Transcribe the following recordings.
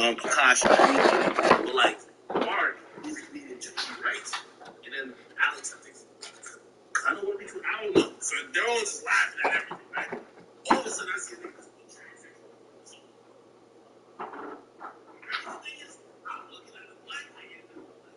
Akash, but like Mark, he's a comedian too, right? And then Alex, I think, kind of want to be cool. I don't know. So they're all just laughing at everything, right? All of a sudden, I see a nigga just be transsexual. So the thing is, I'm looking at a black nigga and I'm like,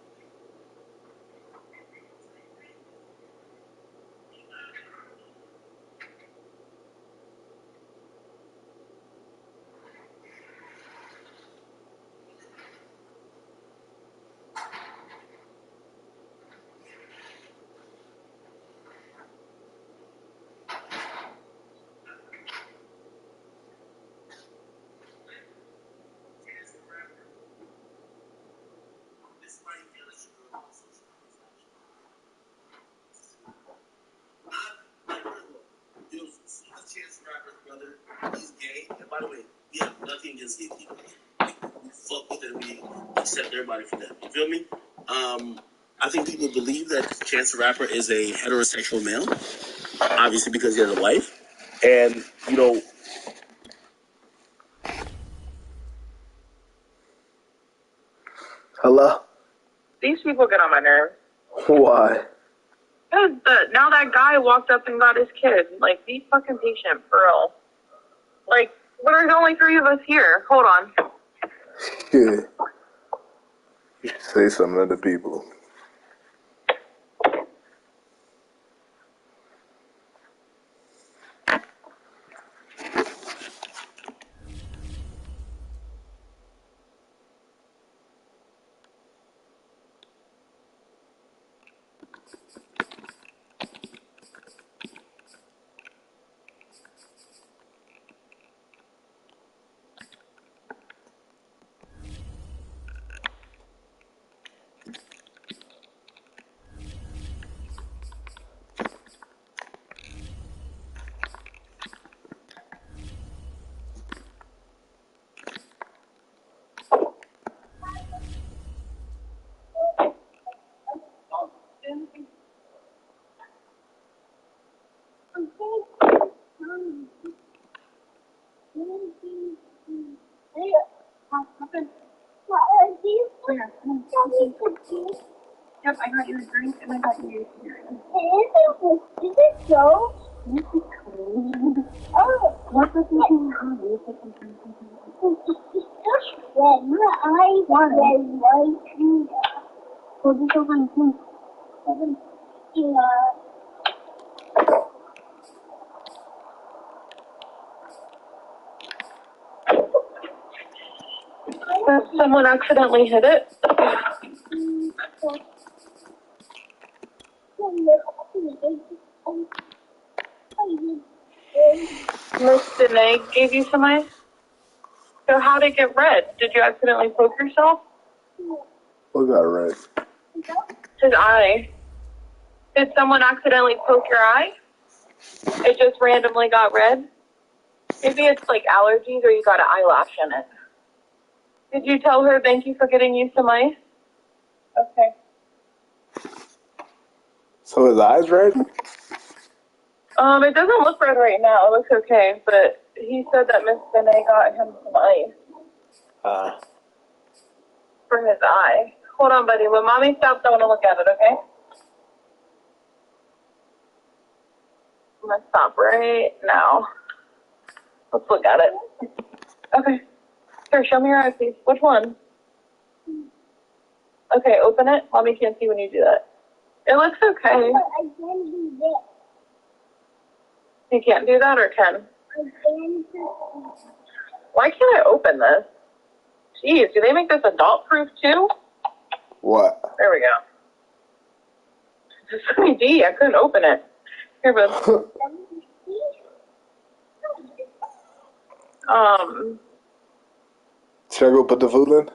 this is why you can't let your girl on social media. Like, first of all, Chance the Rapper's brother, he's gay. And by the way, we have nothing against gay people. We fuck with them, we accept everybody for them. You feel me? I think people believe that Chance the Rapper is a heterosexual male, obviously because he has a wife. And, you know, hello? These people get on my nerves. Why? Because now that guy walked up and got his kid. Like, be fucking patient, for real. Like, there's only 3 of us here. Hold on. Yeah. You should say something to other people. Yep, I got you a drink and I got you a cigarette. Is it so? This is cool. Oh, what's the thing in your eye? It's just red. My eyes are red, right? Well, just over and think. Someone accidentally hit it. Miss Danae gave you some ice? So how'd it get red? Did you accidentally poke yourself? What got red? His eye. Did someone accidentally poke your eye? It just randomly got red? Maybe it's like allergies or you got an eyelash in it. Did you tell her thank you for getting you some ice? Okay. So his eyes red? It doesn't look red right now. It looks okay, but he said that Miss Danae got him some ice. For his eye. Hold on, buddy. When mommy stops, I want to look at it, okay? I'm going to stop right now. Let's look at it. Okay. Here, show me your eye, please. Which one? Okay, open it. Mommy can't see when you do that. It looks okay. I can do this. You can't do that or can? I can do Why can't I open this? Jeez, do they make this adult-proof too? What? There we go. It's a 3D. I couldn't open it. Here, bud. Should I go put the food in?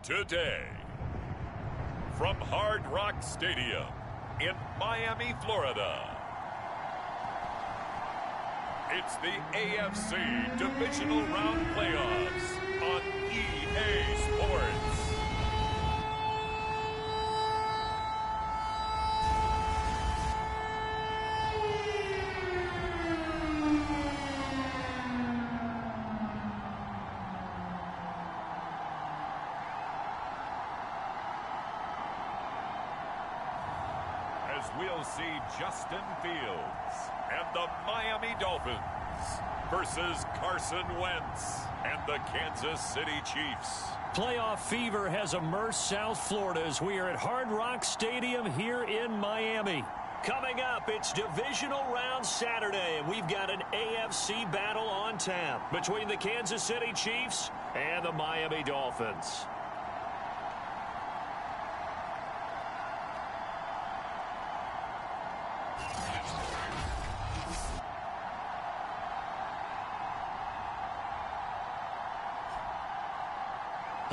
Today, from Hard Rock Stadium in Miami, Florida, it's the AFC Divisional Round Playoffs on EA Sports. As we'll see Justin Fields and the Miami Dolphins versus Carson Wentz and the Kansas City Chiefs. Playoff fever has immersed South Florida as we are at Hard Rock Stadium here in Miami. Coming up, it's Divisional Round Saturday, and we've got an AFC battle on tap between the Kansas City Chiefs and the Miami Dolphins.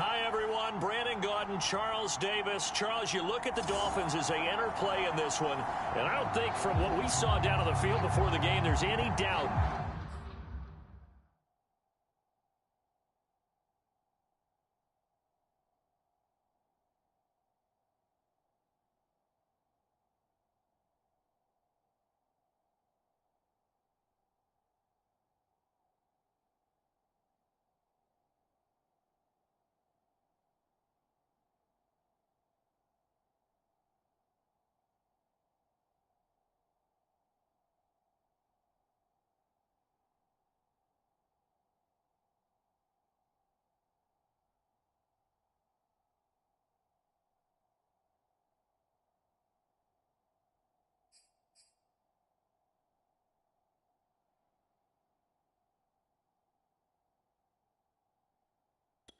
Hi, everyone. Brandon Gaudin, Charles Davis. Charles, you look at the Dolphins as they enter play in this one, and I don't think from what we saw down on the field before the game there's any doubt.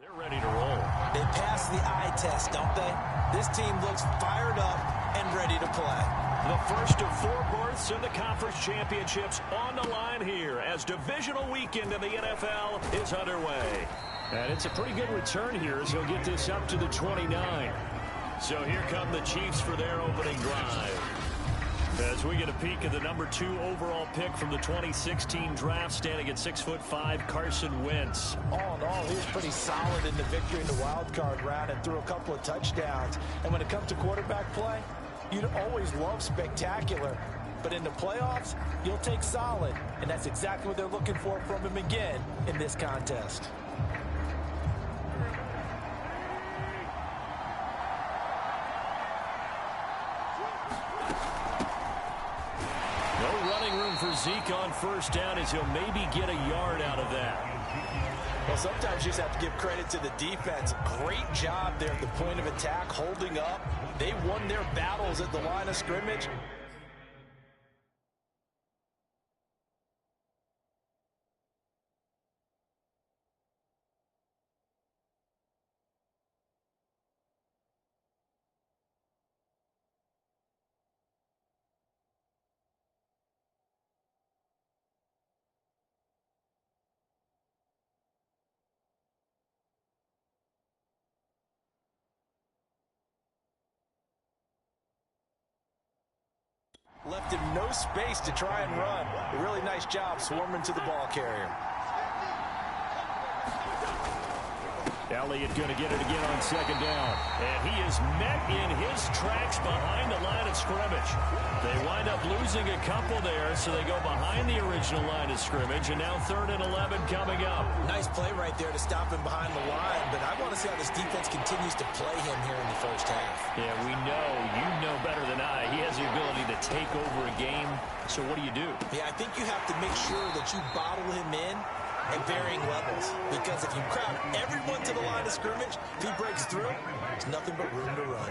They're ready to roll. They pass the eye test, don't they? This team looks fired up and ready to play. The first of 4 berths in the conference championships on the line here as divisional weekend in the NFL is underway. And it's a pretty good return here as he'll get this up to the 29. So here come the Chiefs for their opening drive. As we get a peek at the number 2 overall pick from the 2016 draft, standing at 6'5", Carson Wentz. All in all, he was pretty solid in the victory in the wild card round and threw a couple of touchdowns. And when it comes to quarterback play, you'd always love spectacular. But in the playoffs, you'll take solid. And that's exactly what they're looking for from him again in this contest. For Zeke on first down as he'll maybe get a yard out of that. Well, sometimes you just have to give credit to the defense. Great job there at the point of attack, holding up. They won their battles at the line of scrimmage. Left him no space to try and run. A really nice job swarming to the ball carrier. Elliott going to get it again on second down. And he is met in his tracks behind the line of scrimmage. They wind up losing a couple there, so they go behind the original line of scrimmage. And now 3rd and 11 coming up. Nice play right there to stop him behind the line. But I want to see how this defense continues to play him here in the first half. Yeah, we know. You know better than I. He has the ability to take over a game. So what do you do? Yeah, I think you have to make sure that you bottle him in at varying levels. Because if you crowd everyone to the line of scrimmage, if he breaks through, there's nothing but room to run.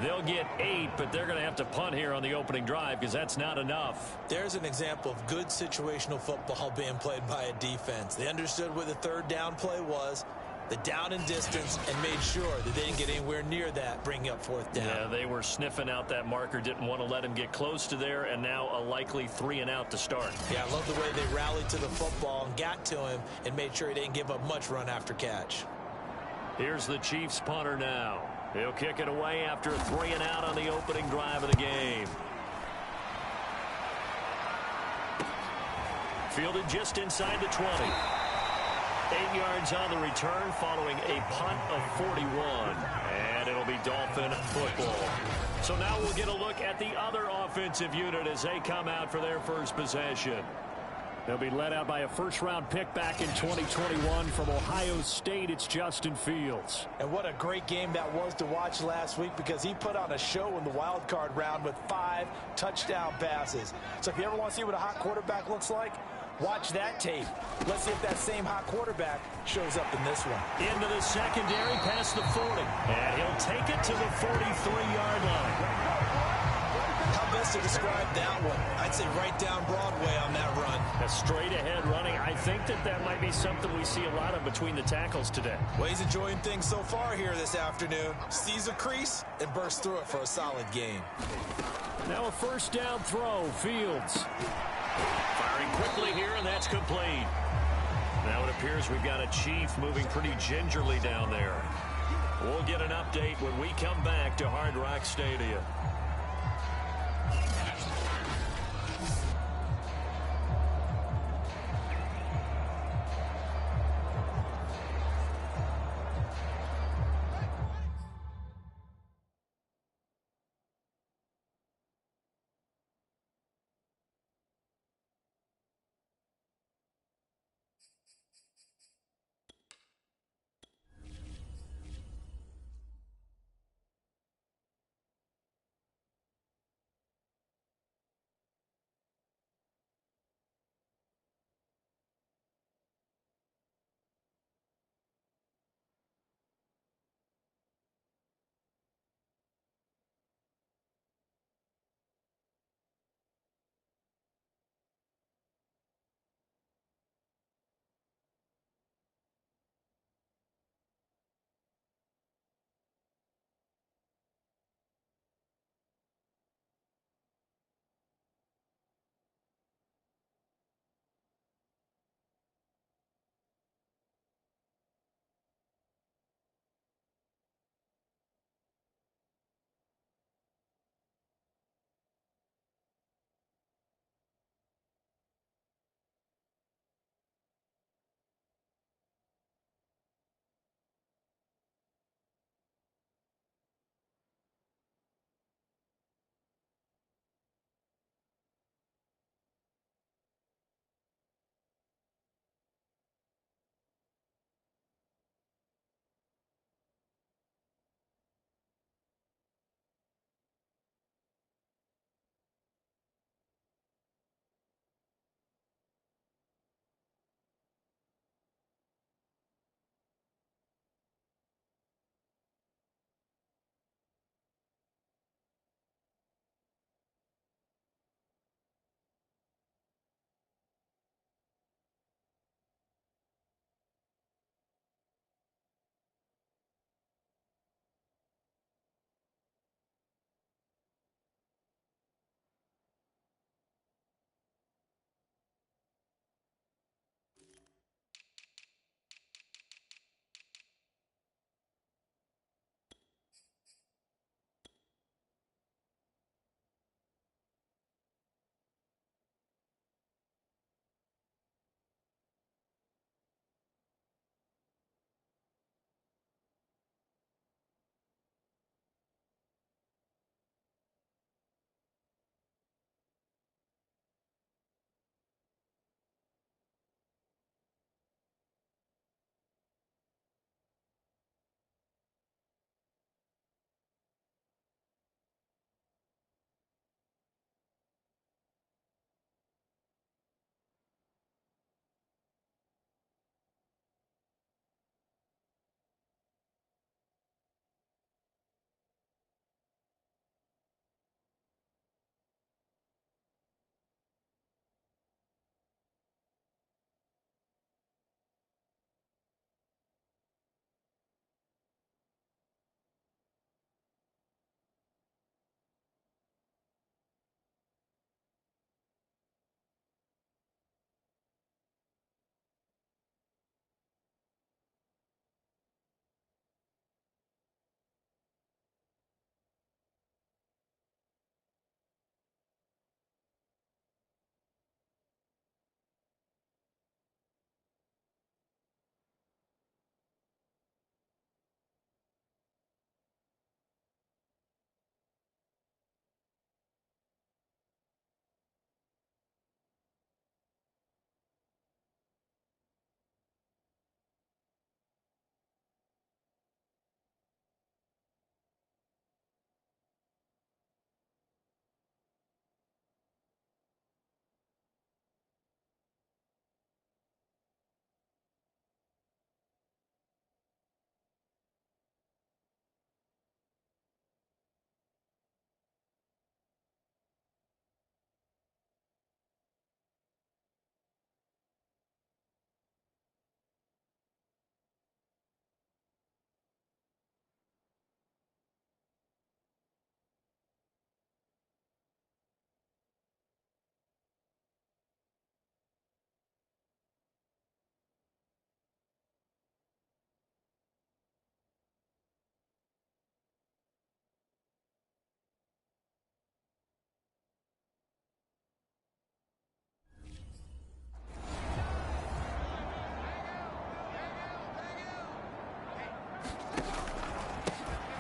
They'll get 8, but they're going to have to punt here on the opening drive because that's not enough. There's an example of good situational football being played by a defense. They understood where the 3rd down play was, the down and distance, and made sure that they didn't get anywhere near that, bringing up 4th down. Yeah, they were sniffing out that marker, didn't want to let him get close to there, and now a likely 3 and out to start. Yeah, I love the way they rallied to the football and got to him and made sure he didn't give up much run after catch. Here's the Chiefs punter now. He'll kick it away after a 3-and-out on the opening drive of the game. Fielded just inside the 20. 8 yards on the return following a punt of 41. And it'll be Dolphin football. So now we'll get a look at the other offensive unit as they come out for their first possession. They'll be led out by a first-round pick back in 2021 from Ohio State. It's Justin Fields. And what a great game that was to watch last week, because he put on a show in the wild card round with 5 touchdown passes. So if you ever want to see what a hot quarterback looks like, watch that tape. Let's see if that same hot quarterback shows up in this one. Into the secondary past the 40. And he'll take it to the 43-yard line. How best to describe that one? I'd say right down Broadway on that run. A straight-ahead running. I think that might be something we see a lot of between the tackles today. Well, he's enjoying things so far here this afternoon. Sees a crease and bursts through it for a solid game. Now a first down throw. Fields firing quickly here, and that's complete. Now it appears we've got a Chief moving pretty gingerly down there. We'll get an update when we come back to Hard Rock Stadium.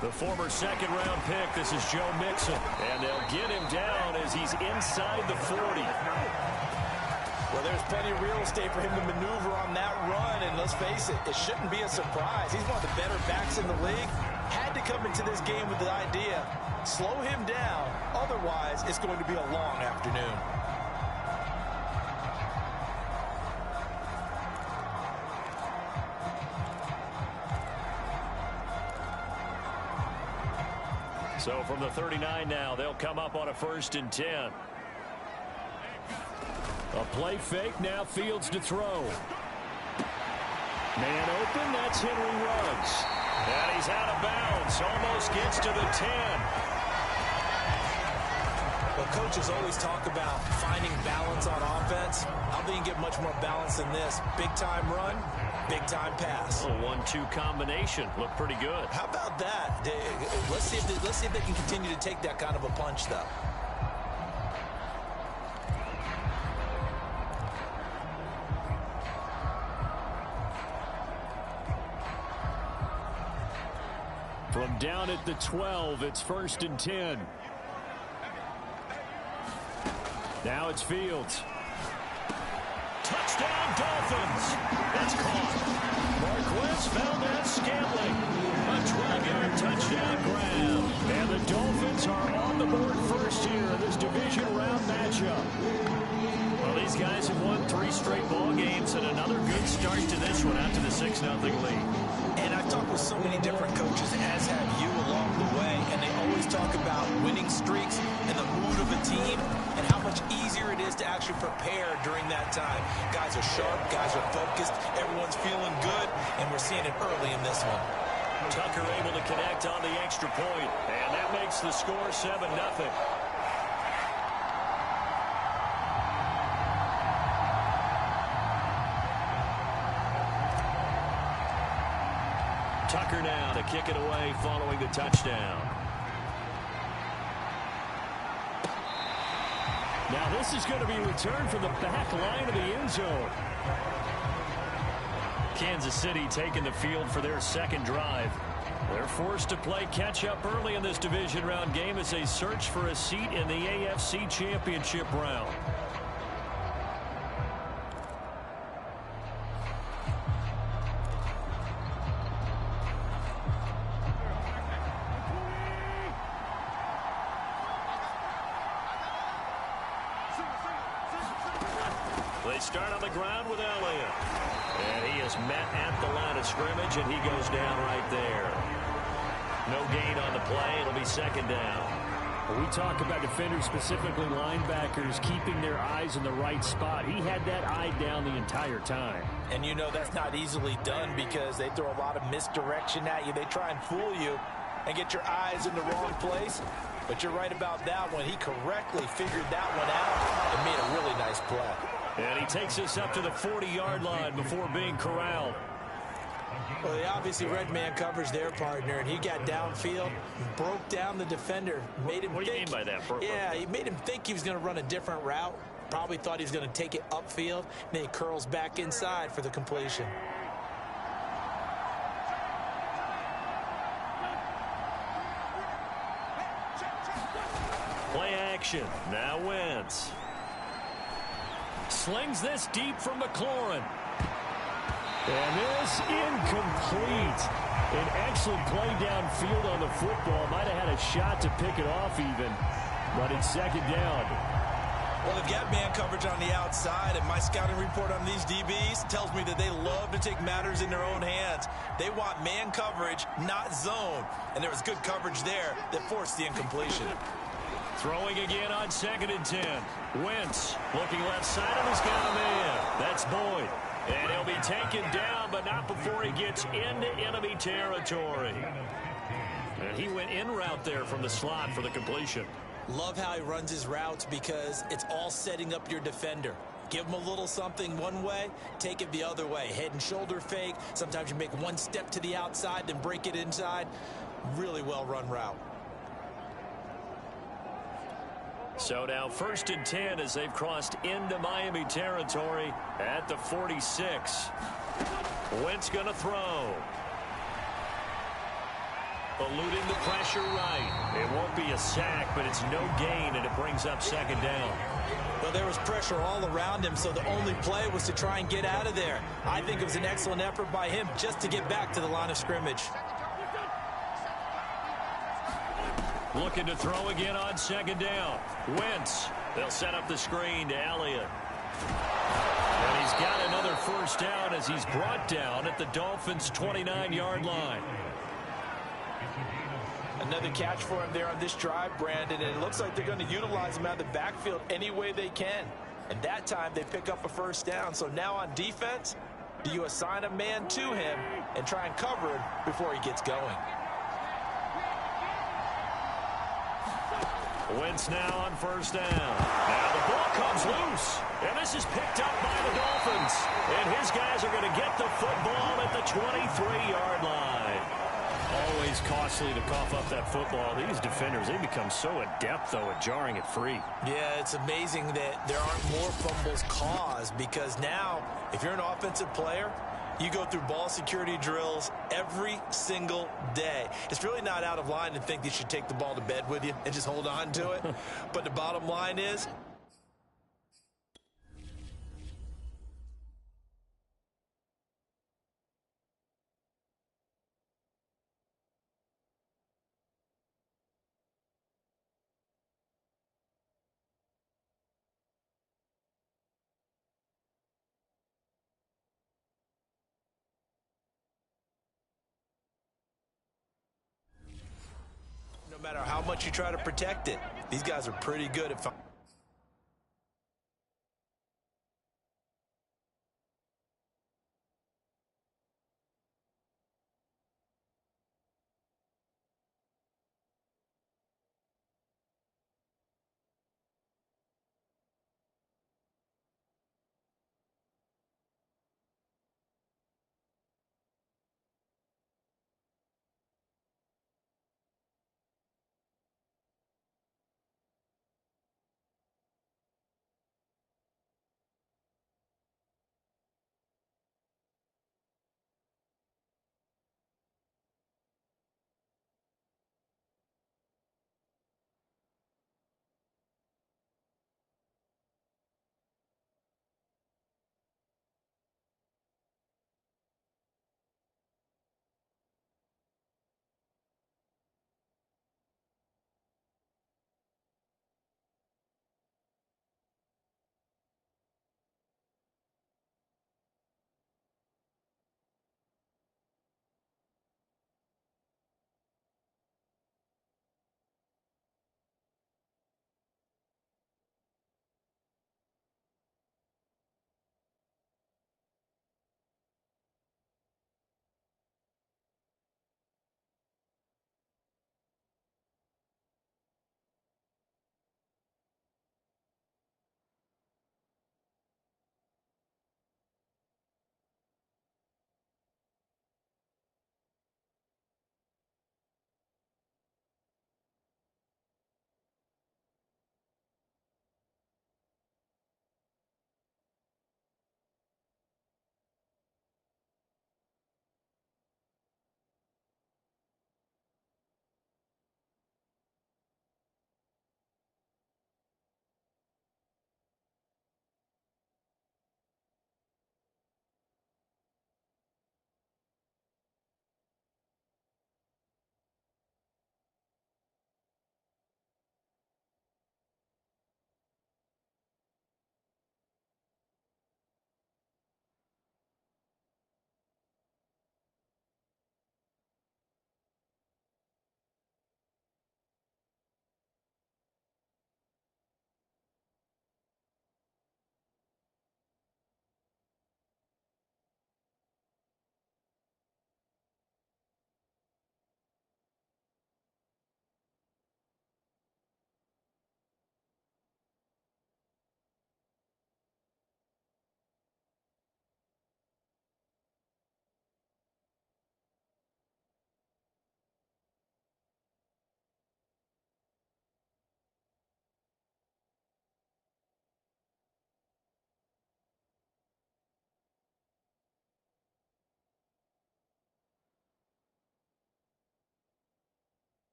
The former second-round pick, this is Joe Mixon. And they'll get him down as he's inside the 40. Well, there's plenty of real estate for him to maneuver on that run, and let's face it, it shouldn't be a surprise. He's one of the better backs in the league. Had to come into this game with the idea, slow him down, otherwise it's going to be a long afternoon. So from the 39 now, they'll come up on a 1st and 10. A play fake, now Fields to throw. Man open, that's Henry Ruggs. And he's out of bounds, almost gets to the 10. Well, coaches always talk about finding balance on offense. I don't think you can get much more balance than this. Big-time run, big-time pass. A 1-2 combination. Looked pretty good. How about that? Let's see if they can continue to take that kind of a punch, though. From down at the 12, it's 1st and 10. Now it's Fields. Touchdown, Dolphins. That's caught. Marquez found that Scantling. A 12-yard touchdown grab. And the Dolphins are on the board first here in this division round matchup. Well, these guys have won 3 straight ball games and another good start to this one after the 6-0 lead. And I've talked with so many different coaches, as have you along the way, and they always talk about winning streaks and the mood of a team and how much easier it is to actually prepare during that time. Guys are sharp, guys are focused, everyone's feeling good, and we're seeing it early in this one. Tucker able to connect on the extra point, and that makes the score 7-0. Tucker now to kick it away following the touchdown. Now this is going to be returned from the back line of the end zone. Kansas City taking the field for their second drive. They're forced to play catch-up early in this division round game as they search for a seat in the AFC Championship round. They start on the ground with Elliott. And he is met at the line of scrimmage, and he goes down right there. No gain on the play. It'll be 2nd down. We talk about defenders, specifically linebackers, keeping their eyes in the right spot. He had that eye down the entire time. And you know that's not easily done because they throw a lot of misdirection at you. They try and fool you and get your eyes in the wrong place. But you're right about that one. He correctly figured that one out and made a really nice play. And he takes us up to the 40-yard line before being corralled. Well, they obviously read man coverage their partner, and he got downfield, broke down the defender, made him What do you mean by that? Yeah, he made him think he was going to run a different route. Probably thought he was going to take it upfield. Then he curls back inside for the completion. Play action. Now Wentz. Slings this deep from McLaurin. And this incomplete. An excellent play downfield on the football. Might have had a shot to pick it off even. But it's 2nd down. Well, they've got man coverage on the outside, and my scouting report on these DBs tells me that they love to take matters in their own hands. They want man coverage, not zone. And there was good coverage there that forced the incompletion. Throwing again on 2nd and 10. Wentz looking left side of his got a man. That's Boyd. And he'll be taken down, but not before he gets into enemy territory. And he went in route there from the slot for the completion. Love how he runs his routes because it's all setting up your defender. Give him a little something one way, take it the other way. Head and shoulder fake. Sometimes you make one step to the outside, then break it inside. Really well run route. So now 1st and 10 as they've crossed into Miami territory at the 46. Wentz going to throw. Eluding the pressure right. It won't be a sack, but it's no gain, and it brings up second down. Well, there was pressure all around him, so the only play was to try and get out of there. I think it was an excellent effort by him just to get back to the line of scrimmage. Looking to throw again on second down. Wentz. They'll set up the screen to Elliott. And he's got another first down as he's brought down at the Dolphins' 29-yard line. Another catch for him there on this drive, Brandon, and it looks like they're going to utilize him out of the backfield any way they can. And that time they pick up a first down. So now on defense, do you assign a man to him and try and cover him before he gets going? Wentz now on first down. Now the ball comes loose, and this is picked up by the Dolphins. And his guys are going to get the football at the 23-yard line. Always costly to cough up that football. These defenders, they become so adept, though, at jarring it free. Yeah, it's amazing that there aren't more fumbles caused, because now, if you're an offensive player, you go through ball security drills every single day. It's really not out of line to think that you should take the ball to bed with you and just hold on to it. But the bottom line is, no matter how much you try to protect it, these guys are pretty good at finding.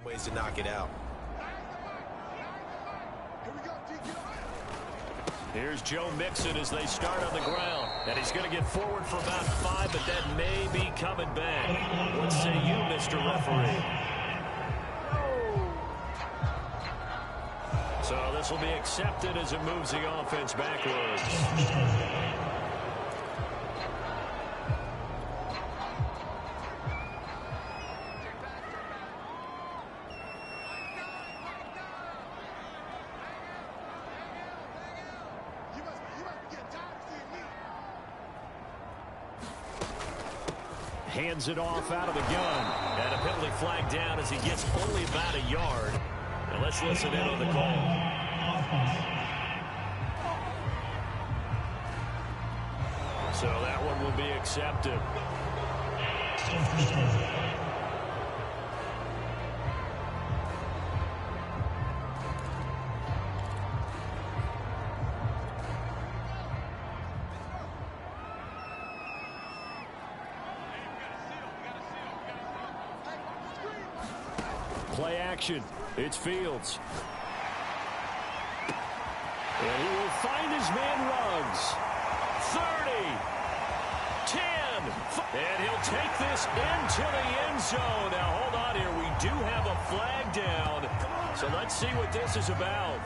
Ways to knock it out. Here's Joe Mixon as they start on the ground. And he's going to get forward for about 5, but that may be coming back. What say you, Mr. Referee? So this will be accepted as it moves the offense backwards. Hands it off out of the gun. And a penalty flag down as he gets only about a yard. And let's listen in on the call. So that one will be accepted. Play action. It's Fields. And he will find his man Ruggs. 30. 10. And he'll take this into the end zone. Now, hold on here. We do have a flag down. So let's see what this is about.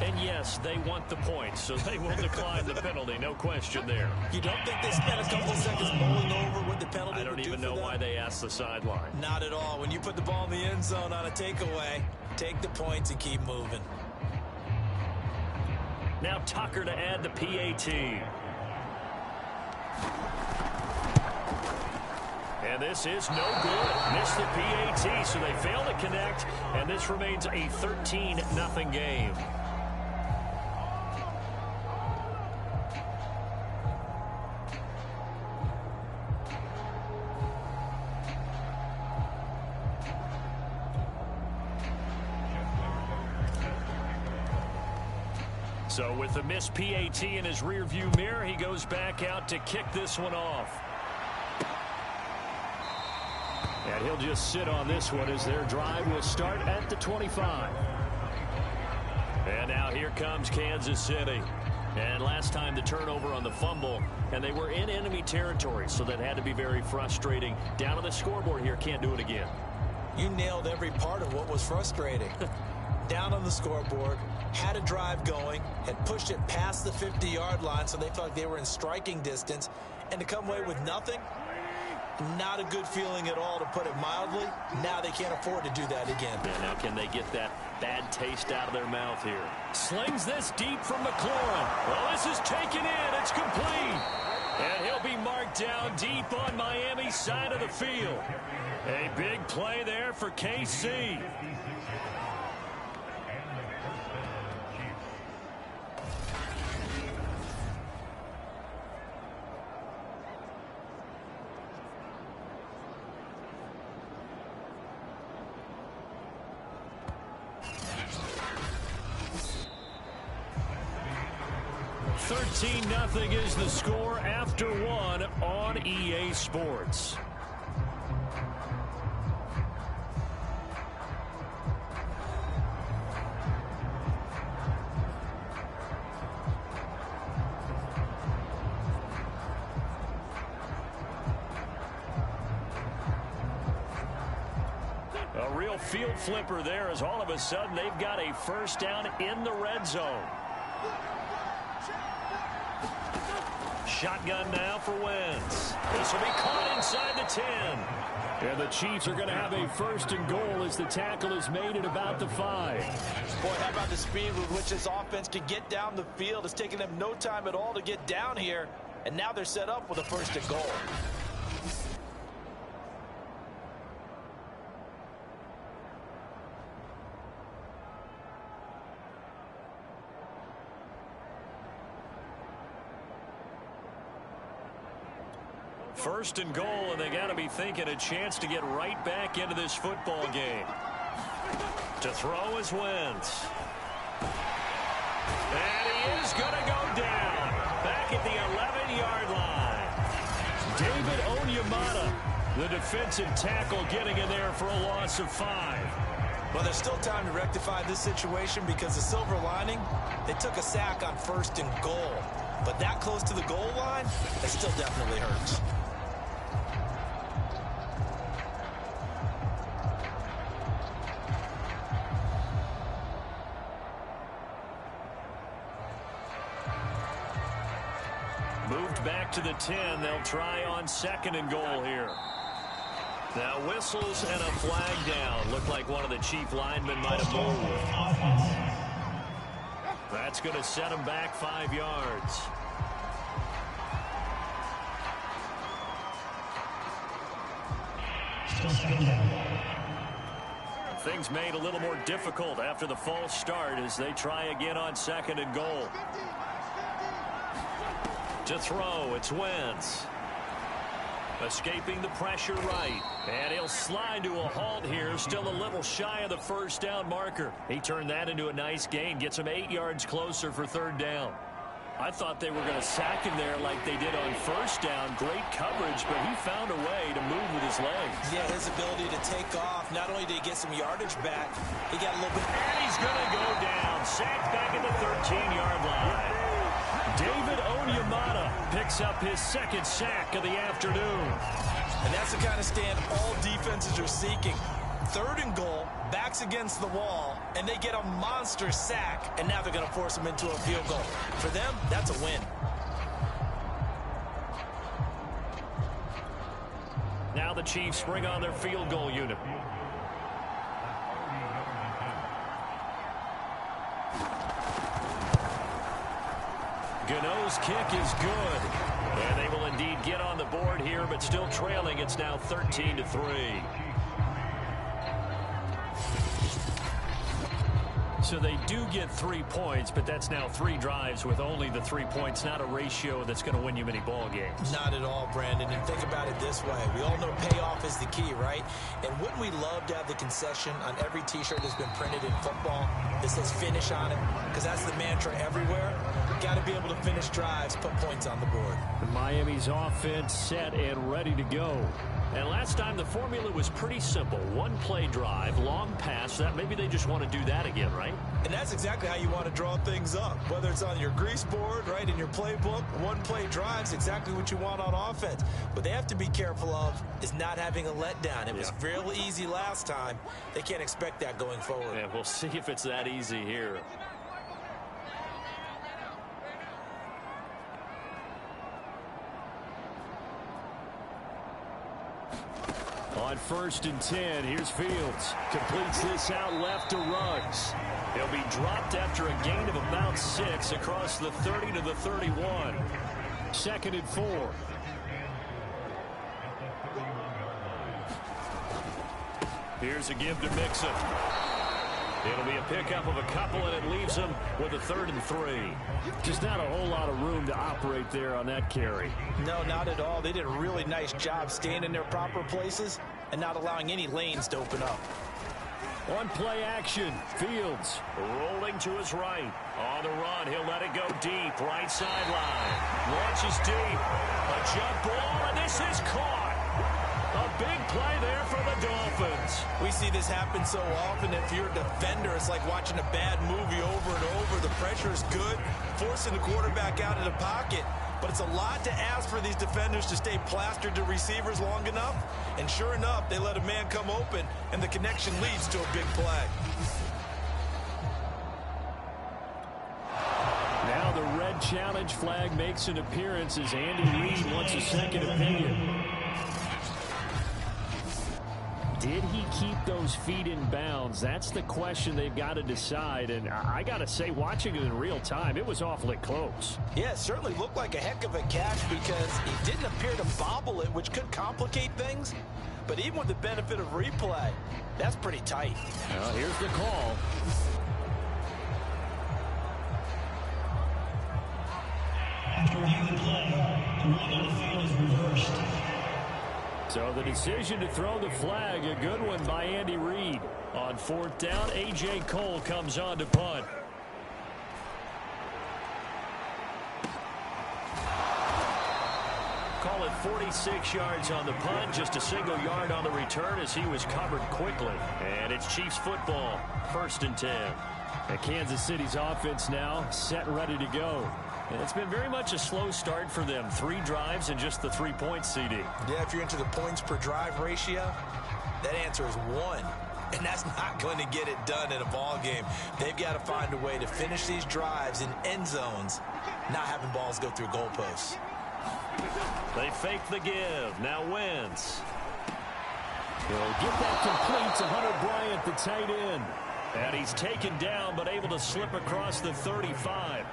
And yes, they want the points, so they will decline the penalty. No question there. You don't think they spent a couple seconds mulling over what the penalty I don't even know why they asked the sideline. Not at all. When you put the ball in the end zone on a takeaway, take the points and keep moving. Now Tucker to add the PAT. And this is no good. Missed the PAT, so they fail to connect, and this remains a 13-0 game. So with the missed PAT in his rearview mirror, he goes back out to kick this one off. And he'll just sit on this one as their drive will start at the 25. And now here comes Kansas City. And last time the turnover on the fumble, and they were in enemy territory, so that had to be very frustrating. Down on the scoreboard here, can't do it again. You nailed every part of what was frustrating. Down on the scoreboard, had a drive going, had pushed it past the 50-yard line, so they felt like they were in striking distance, and to come away with nothing, not a good feeling at all, to put it mildly. Now they can't afford to do that again. Yeah, now can they get that bad taste out of their mouth here? Slings this deep from McLaurin. Well, this is taken in. It's complete. And he'll be marked down deep on Miami's side of the field. A big play there for KC. Nothing is the score after one on EA Sports. A real field flipper there, as all of a sudden they've got a first down in the red zone. Shotgun now for Wentz. This will be caught inside the 10. And the Chiefs are going to have a first and goal as the tackle is made at about the 5. Boy, how about the speed with which this offense can get down the field? It's taken them no time at all to get down here, and now they're set up with a first and goal. First and goal, and they got to be thinking a chance to get right back into this football game. To throw is Wentz. And he is going to go The defensive tackle getting in there for a loss of 5. Well, there's still time to rectify this situation because the silver lining, they took a sack on 1st and goal. But that close to the goal line, that still definitely hurts. Moved back to the 10. They'll try on 2nd and goal here. Now whistles and a flag down. Looked like one of the Chief linemen might have moved. That's going to set him back 5 yards. Things made a little more difficult after the false start as they try again on 2nd and goal. To throw, it's Wentz. Escaping the pressure right. And he'll slide to a halt here. Still a little shy of the 1st down marker. He turned that into a nice gain. Gets him 8 yards closer for 3rd down. I thought they were going to sack him there like they did on 1st down. Great coverage, but he found a way to move with his legs. Yeah, his ability to take off. Not only did he get some yardage back, he got a little bit... And he's going to go down. Sacked back at the 13-yard line. David Onyemata picks up his 2nd sack of the afternoon. And that's the kind of stand all defenses are seeking. 3rd and goal, backs against the wall, and they get a monster sack, and now they're going to force them into a field goal. For them, that's a win. Now the Chiefs bring on their field goal unit. Gano's kick is good. And they will indeed get on the board here, but still trailing. It's now 13-3. So they do get 3 points, but that's now 3 drives with only the 3 points. Not a ratio that's going to win you many ball games. Not at all, Brandon. And think about it this way. We all know payoff is the key, right? And wouldn't we love to have the concession on every T-shirt that's been printed in football that says finish on it? Because that's the mantra everywhere. Got to be able to finish drives, put points on the board. Miami's offense set and ready to go. And last time the formula was pretty simple. 1-play drive, long pass. That maybe they just want to do that again, right? And that's exactly how you want to draw things up. Whether it's on your grease board, right, in your playbook, 1-play drives, exactly what you want on offense. What they have to be careful of is not having a letdown. It was real easy last time. They can't expect that going forward. Yeah, we'll see if it's that easy here. On 1st and 10, here's Fields. Completes this out left to Ruggs. He'll be dropped after a gain of about 6 across the 30 to the 31. 2nd and 4. Here's a give to Mixon. It'll be a pickup of a couple, and it leaves him with a 3rd and 3. Just not a whole lot of room to operate there on that carry. No, not at all. They did a really nice job staying in their proper places and not allowing any lanes to open up. On play action, Fields rolling to his right. On the run, he'll let it go deep, right sideline. Launches deep, a jump ball, and this is caught. A big play there for the Dolphins. We see this happen so often. If you're a defender, it's like watching a bad movie over and over. The pressure is good, forcing the quarterback out of the pocket. But it's a lot to ask for these defenders to stay plastered to receivers long enough. And sure enough, they let a man come open, and the connection leads to a big play. Now the red challenge flag makes an appearance as Andy Reid wants a second opinion. Did he keep those feet in bounds? That's the question they've got to decide. And I got to say, watching it in real time, it was awfully close. Yeah, it certainly looked like a heck of a catch because he didn't appear to bobble it, which could complicate things. But even with the benefit of replay, that's pretty tight. Here's the call. After reviewing the play, the rule on the field is reversed. So the decision to throw the flag, a good one by Andy Reid. On 4th down, A.J. Cole comes on to punt. call it 46 yards on the punt, just a single yard on the return as he was covered quickly. And it's Chiefs football, 1st and 10. And Kansas City's offense now set and ready to go. And it's been very much a slow start for them. 3 drives and just the 3 points, CD. Yeah, if you're into the points per drive ratio, that answer is 1. And that's not going to get it done in a ball game. They've got to find a way to finish these drives in end zones, not having balls go through goalposts. They fake the give. Now Wentz. He'll get that complete to Hunter Bryant, the tight end. And he's taken down, but able to slip across the 35.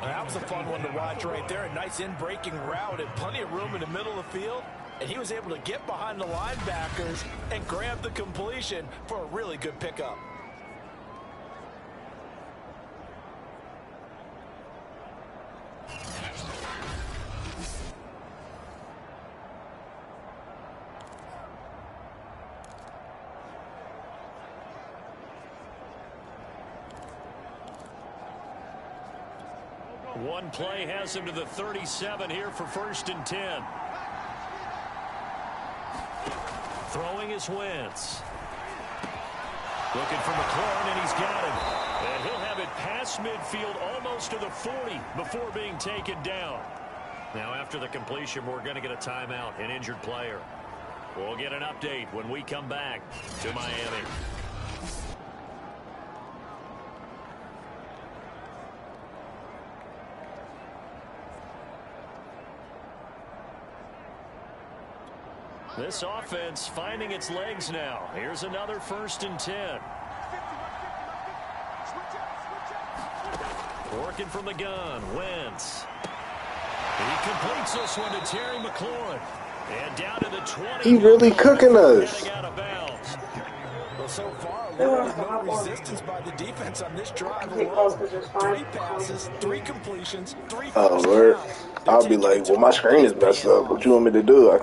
That was a fun one to watch right there. A nice in-breaking route and plenty of room in the middle of the field. And he was able to get behind the linebackers and grab the completion for a really good pickup. One play has him to the 37 here for 1st and 10. Throwing is Wentz. Looking for McLaurin, and he's got him. And he'll have it past midfield almost to the 40 before being taken down. Now after the completion, we're going to get a timeout, an injured player. We'll get an update when we come back to Miami. This offense finding its legs now. Here's another 1st and 10. Working from the gun, Wentz. He completes this one to Terry McLaurin. And down to the 20. He really cooking us. Out of bounds. Well, so far, no resistance by the defense on this drive alone. 3 passes, 3 completions, 3 Oh, Lord. I'll be like, well, my screen is messed up. What you want me to do? I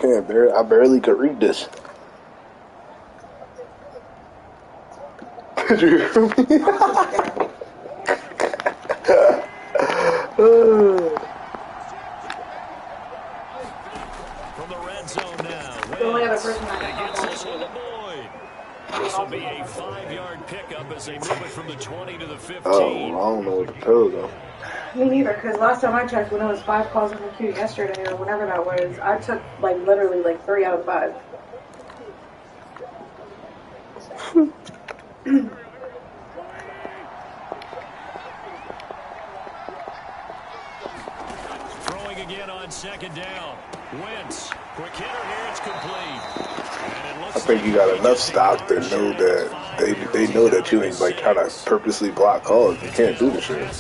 barely could read this. Did you hear me? From the red zone now. The only other person I Gets this one to Boyd. This will be a 5-yard pickup as they move it from the 20 to the 15. Oh, I don't know what to tell them. Me neither, because last time I checked, when it was 5 calls in the queue yesterday, or whenever that was, I took, like, literally, like, 3 out of 5. Throwing again on 2nd down. Wentz. Quick hitter here. It's complete. I think you got enough stock to know that they know that you ain't like trying to purposely block calls. You can't do the shit. I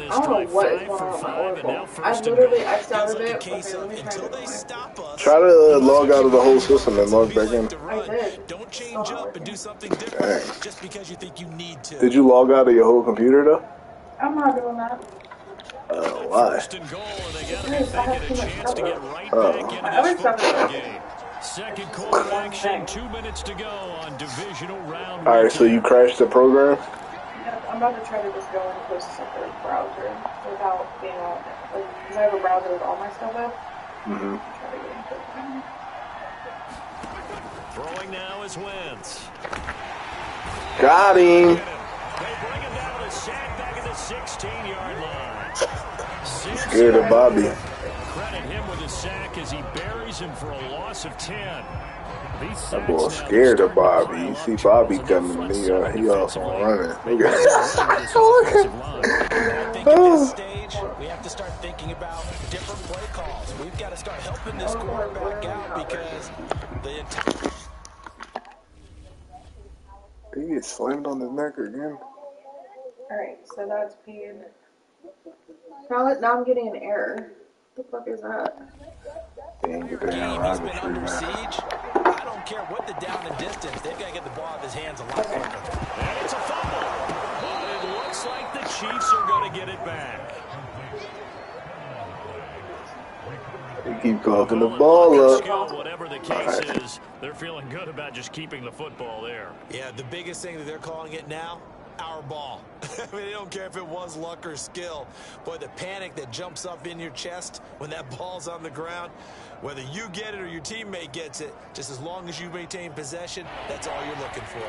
don't know what is going on with my Oracle. I literally X'd out of it. Okay, let me try it. Try to log out of the whole system and log back in. I did. Don't change up and do something different just because you think you need to. Did you log out of your whole computer though? I'm not doing that. Why? Second quarter action, 2 minutes to go on divisional round. Alright, so you crashed the program? I'm about to try to just go and post a separate browser without being on it. Like, I have a browser with all my stuff up. Mm-hmm. Try to get into it. Throwing now is Wentz. Got him. They bring him down with a sack back at the 16-yard line. He's scared of Bobby. Credit him with a sack as he buries him for a loss of 10. That boy scared of Bobby. You see Bobby coming, he off on running. I think at this stage, we have to start thinking about different play calls. We've got to start helping this quarterback out because the entire... Did he get slammed on his neck again? Alright, so that's being... Now I'm getting an error. What the fuck is that? Dang, get the Game Aaron has Rodgers been free, under man. siege. I don't care what the down and distance. They've got to get the ball out of his hands a lot quicker. And it's a fumble. But it looks like the Chiefs are going to get it back. They keep coughing the ball up. Whatever the case is, they're feeling good about just keeping the football there. Yeah, the biggest thing that they're calling it now our ball. I mean, they don't care if it was luck or skill. Boy, the panic that jumps up in your chest when that ball's on the ground, whether you get it or your teammate gets it, just as long as you maintain possession, that's all you're looking for.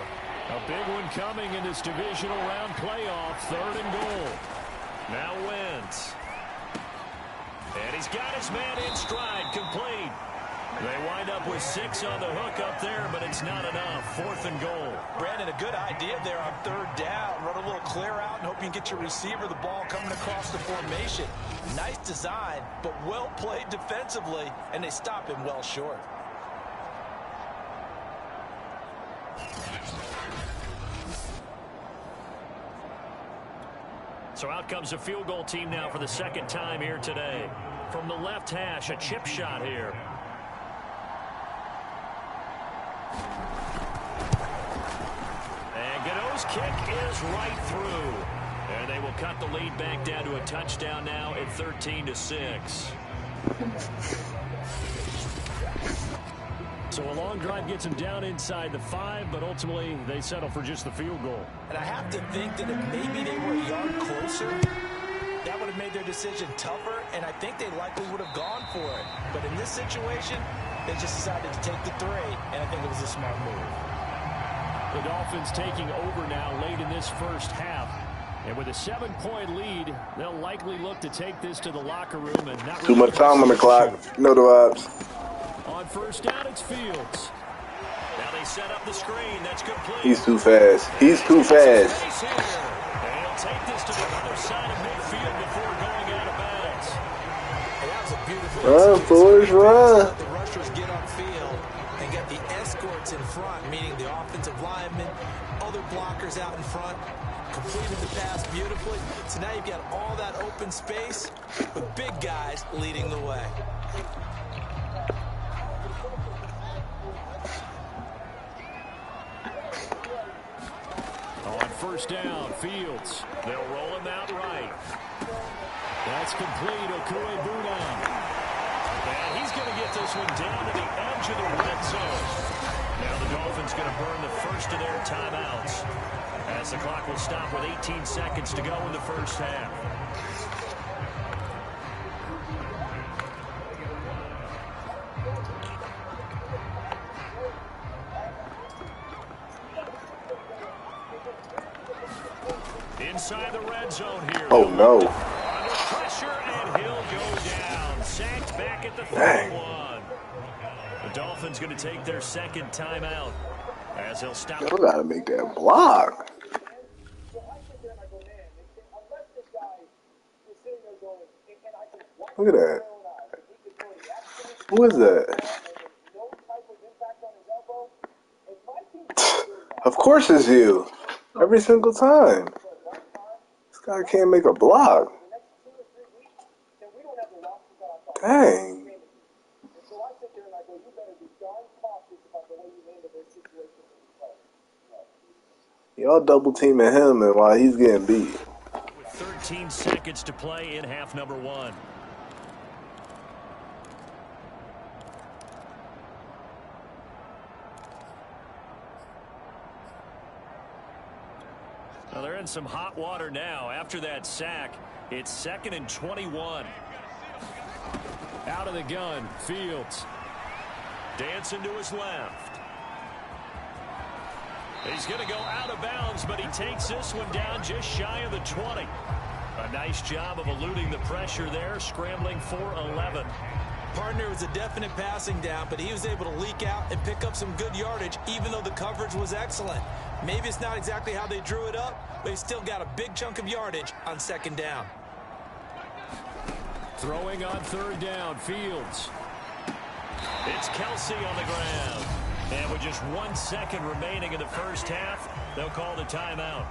A big one coming in this divisional round playoff, 3rd and goal. Now Wentz. And he's got his man in stride, complete. They wind up with 6 on the hook up there, but it's not enough. 4th and goal. Brandon, a good idea there on 3rd down. Run a little clear out and hope you can get your receiver the ball coming across the formation. Nice design, but well played defensively, and they stop him well short. So out comes a field goal team now for the 2nd time here today. From the left hash, a chip shot here. And Godot's kick is right through. And they will cut the lead back down to a touchdown now at 13-6. So a long drive gets them down inside the 5, but ultimately they settle for just the field goal. And I have to think that if maybe they were a yard closer, that would have made their decision tougher, and I think they likely would have gone for it. But in this situation, they just decided to take the 3, and I think it was a smart move. The Dolphins taking over now late in this first half. And with a 7-point lead, they'll likely look to take this to the locker room. And not too much time on the clock. No the vibes. On 1st down, it's Fields. Now they set up the screen. That's complete. He's too fast. He's too fast. They'll take this to the other side of midfield before going out of bounds. And that was a beautiful Run, Flores, run. Let the rushers get upfield and get the escorts in front, meaning the offensive linemen, other blockers out in front. Completed the pass beautifully. So now you've got all that open space with big guys leading the way. On 1st down, Fields. They'll roll him out right. That's complete. Okue-Bunan. And he's going to get this one down to the edge of the red zone. Now the Dolphins going to burn the first of their timeouts, as the clock will stop with 18 seconds to go in the first half. Inside the red zone here. Oh, no. Under pressure, and he'll go down. Sacked back at the 31. The Dolphins going to take their 2nd timeout, as he'll stop. You gotta make that block. Look at that. Who is that? Of course it's you. Every single time. This guy can't make a block. Dang. Y'all double teaming him and while he's getting beat. With 13 seconds to play in half number 1. Well, they're in some hot water now. After that sack, it's 2nd and 21. Out of the gun, Fields. Dancing to his left. He's going to go out of bounds, but he takes this one down just shy of the 20. A nice job of eluding the pressure there, scrambling for 11. Partner was a definite passing down, but he was able to leak out and pick up some good yardage, even though the coverage was excellent. Maybe it's not exactly how they drew it up, but he still got a big chunk of yardage on 2nd down. Throwing on 3rd down, Fields. It's Kelsey on the ground. And with just 1 second remaining in the first half, they'll call the timeout.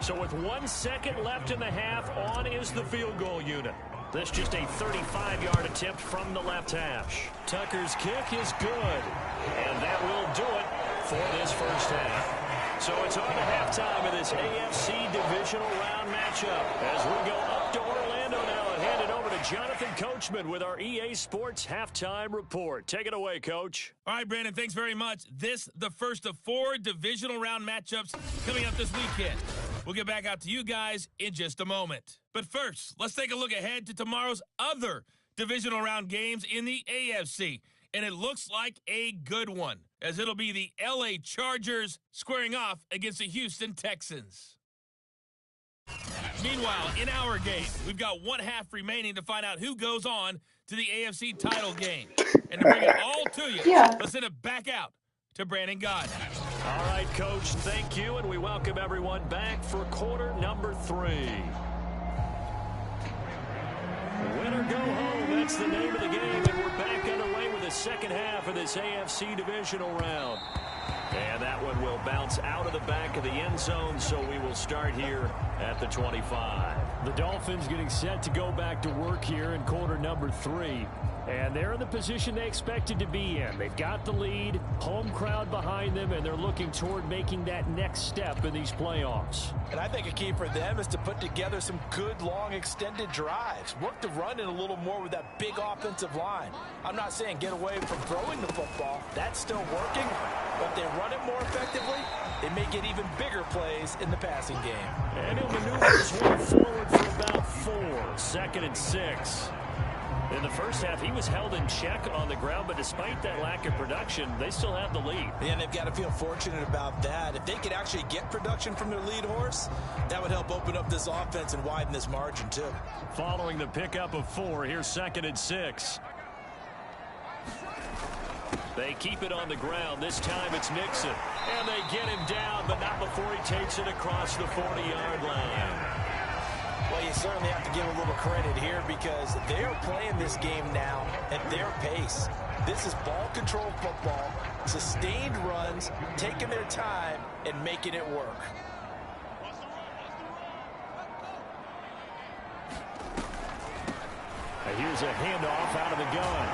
So with 1 second left in the half, on is the field goal unit. This just a 35-yard attempt from the left hash. Tucker's kick is good. And that will do it for this first half. So it's on to halftime of this AFC divisional round matchup as we go up to Orlando now and hand it over to Jonathan Coachman with our EA Sports Halftime Report. Take it away, Coach. All right, Brandon, thanks very much. This, the first of 4 divisional round matchups coming up this weekend. We'll get back out to you guys in just a moment. But first, let's take a look ahead to tomorrow's other divisional round games in the AFC. And it looks like a good one, as it'll be the LA Chargers squaring off against the Houston Texans. Meanwhile, in our game, we've got 1 half remaining to find out who goes on to the AFC title game. And to bring it all to you, let's send it back out to Brandon God. All right, Coach, thank you, and we welcome everyone back for quarter number 3. Win or go home, that's the name of the game, and we're back underway with the second half of this AFC divisional round. And that one will bounce out of the back of the end zone, so we will start here at the 25. The Dolphins getting set to go back to work here in quarter number 3. And they're in the position they expected to be in. They've got the lead, home crowd behind them, and they're looking toward making that next step in these playoffs. And I think a key for them is to put together some good, long, extended drives. Work the run in a little more with that big offensive line. I'm not saying get away from throwing the football. That's still working. But they run it more effectively, they may get even bigger plays in the passing game. And he'll maneuver his way forward for about 4. 2nd and 6. In the first half, he was held in check on the ground, but despite that lack of production, they still have the lead. And they've got to feel fortunate about that. If they could actually get production from their lead horse, that would help open up this offense and widen this margin, too. Following the pickup of 4, here's 2nd and 6. They keep it on the ground. This time it's Mixon. And they get him down, but not before he takes it across the 40-yard line. Well, you certainly have to give a little credit here because they're playing this game now at their pace. This is ball control football, sustained runs, taking their time and making it work. Here's a handoff out of the gun.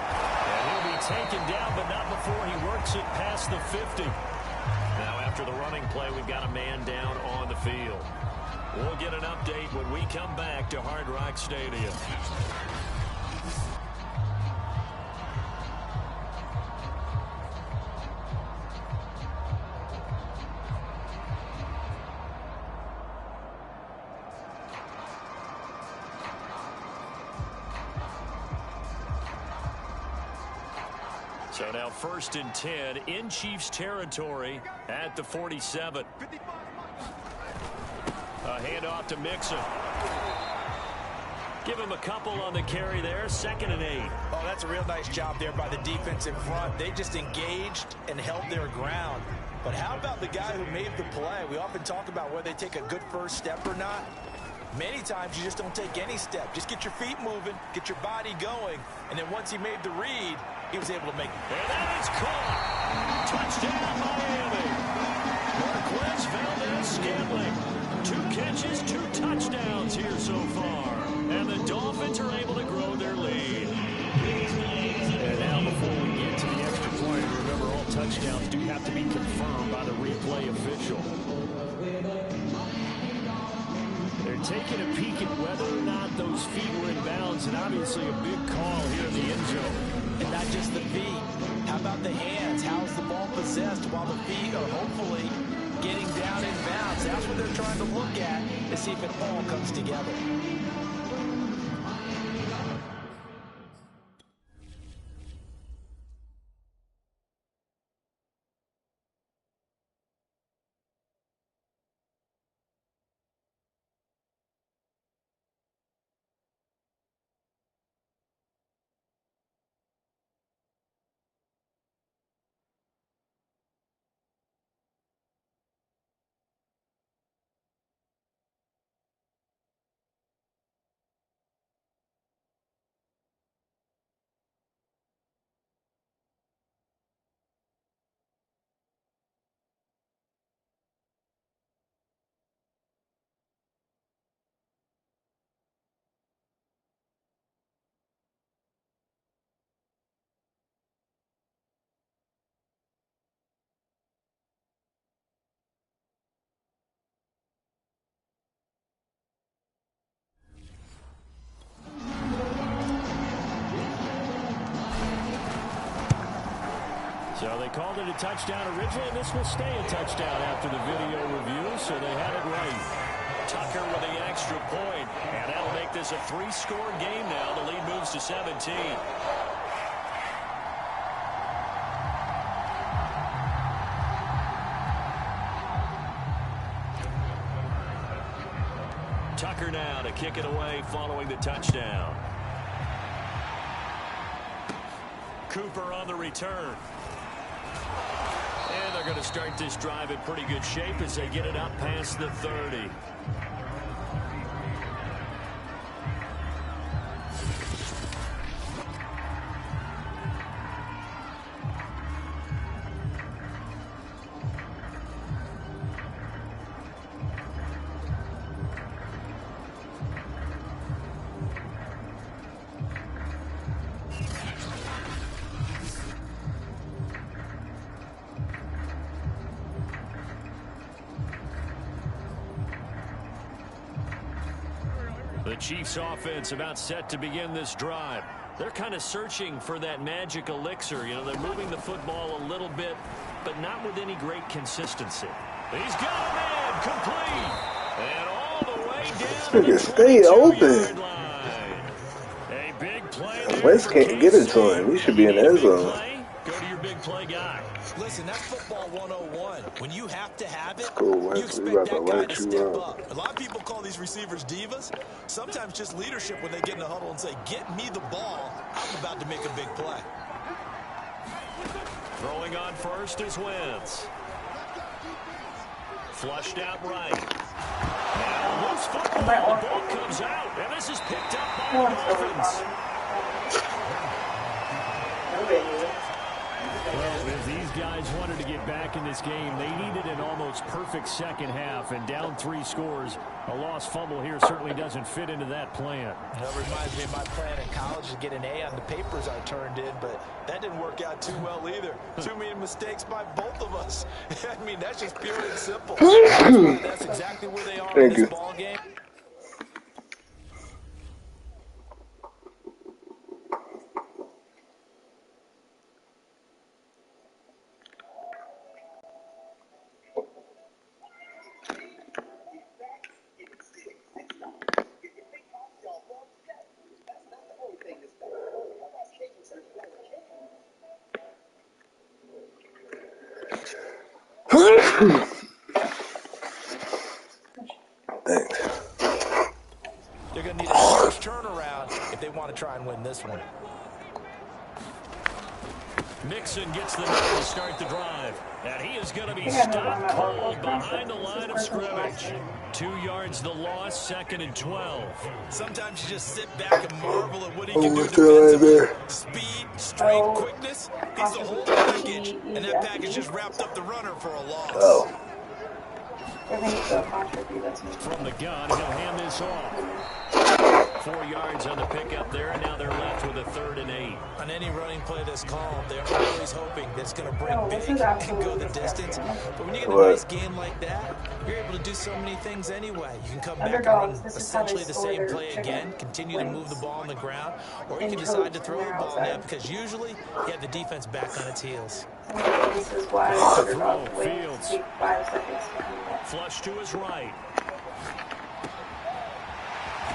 And he'll be taken down, but not before he works it past the 50. Now, after the running play, we've got a man down on the field. We'll get an update when we come back to Hard Rock Stadium. So now 1st and 10 in Chiefs territory at the 47. A handoff to Mixon. Give him a couple on the carry there. 2nd and 8. Oh, that's a real nice job there by the defense in front. They just engaged and held their ground. But how about the guy who made the play? We often talk about whether they take a good first step or not. Many times you just don't take any step. Just get your feet moving, get your body going, and then once he made the read, he was able to make it. And that is caught. Touchdown, Miami. Marquez Valdez-Scantling. 2 catches, 2 touchdowns here so far. And the Dolphins are able to grow their lead. And now before we get to the extra point, remember all touchdowns do have to be confirmed by the replay official. They're taking a peek at whether or not those feet were in bounds, and obviously a big call here in the end zone. And not just the feet. How about the hands? How's the ball possessed while the feet are hopefully getting down in bounds? That's what they're trying to look at to see if it all comes together. So they called it a touchdown originally, and this will stay a touchdown after the video review, so they had it right. Tucker with the extra point, and that'll make this a 3-score game now. The lead moves to 17. Tucker now to kick it away following the touchdown. Cooper on the return. And they're going to start this drive in pretty good shape as they get it up past the 30. The Chiefs offense about set to begin this drive. They're kind of searching for that magic elixir. You know, they're moving the football a little bit, but not with any great consistency. He's got a man complete. And all the way down to the stay open. line. A big play there. Wentz can't get it to him. He should be in the end zone. Go to your big play guy. Listen, that's football 101. When you have to have it, Cool, you Wentz. We expect about to that guy light to you step up. up. A lot of people call these receivers divas. Sometimes just leadership when they get in the huddle and say, get me the ball. I'm about to make a big play. Throwing on first is Wentz. Flushed out right. Now loose football. The ball comes out, and this is picked up by the Dolphins. Well, if these guys wanted to get back in this game, they needed an almost perfect second half, and down 3 scores. A lost fumble here certainly doesn't fit into that plan. That reminds me of my plan in college to get an A on the papers I turned in, but that didn't work out too well either. Too many mistakes by both of us. I mean, that's just pure and simple. That's exactly where they are in this ball game. Thanks. They're going to need a huge turnaround if they want to try and win this one. Mixon gets the man to start the drive. And he is going to be stopped cold behind the line of scrimmage. 2 yards the loss, 2nd and 12. Sometimes you just sit back and marvel at what he can do defensively. Speed, strength, quickness. He's the whole package. And that package just wrapped up the runner for a loss. From the gun, he'll hand this off. 4 yards on the pickup there, and now they're left with a 3rd and 8. On any running play that's called, they're always hoping that it's going to break big and go the distance. But when you get a nice game like that, you're able to do so many things anyway. You can come back and run essentially the same play again, continue to move the ball on the ground, or you can decide to throw the ball now because usually you have the defense back on its heels. This is why Fields. 5 seconds. Flush to his right.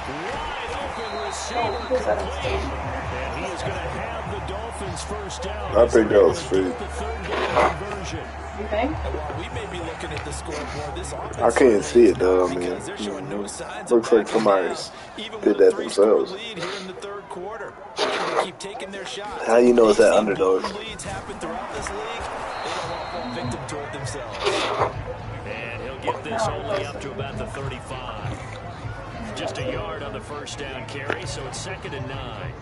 Wide open receiver complete. And he is going to have the Dolphins first down. I think that was free. The 3rd down conversion. You think? And while we may be looking at the scoreboard, this offense I can't see it though. I mean, because they're showing no signs looks of like somebody even did with a that 3-score themselves. lead here in the 3rd quarter. They keep taking their shots. How you know it's that They've seen underdog? blown leads happen throughout this league. They don't want to fall victim to it themselves. And he'll get this only up to about the 35. Just a yard on the first down carry, so it's 2nd and 9.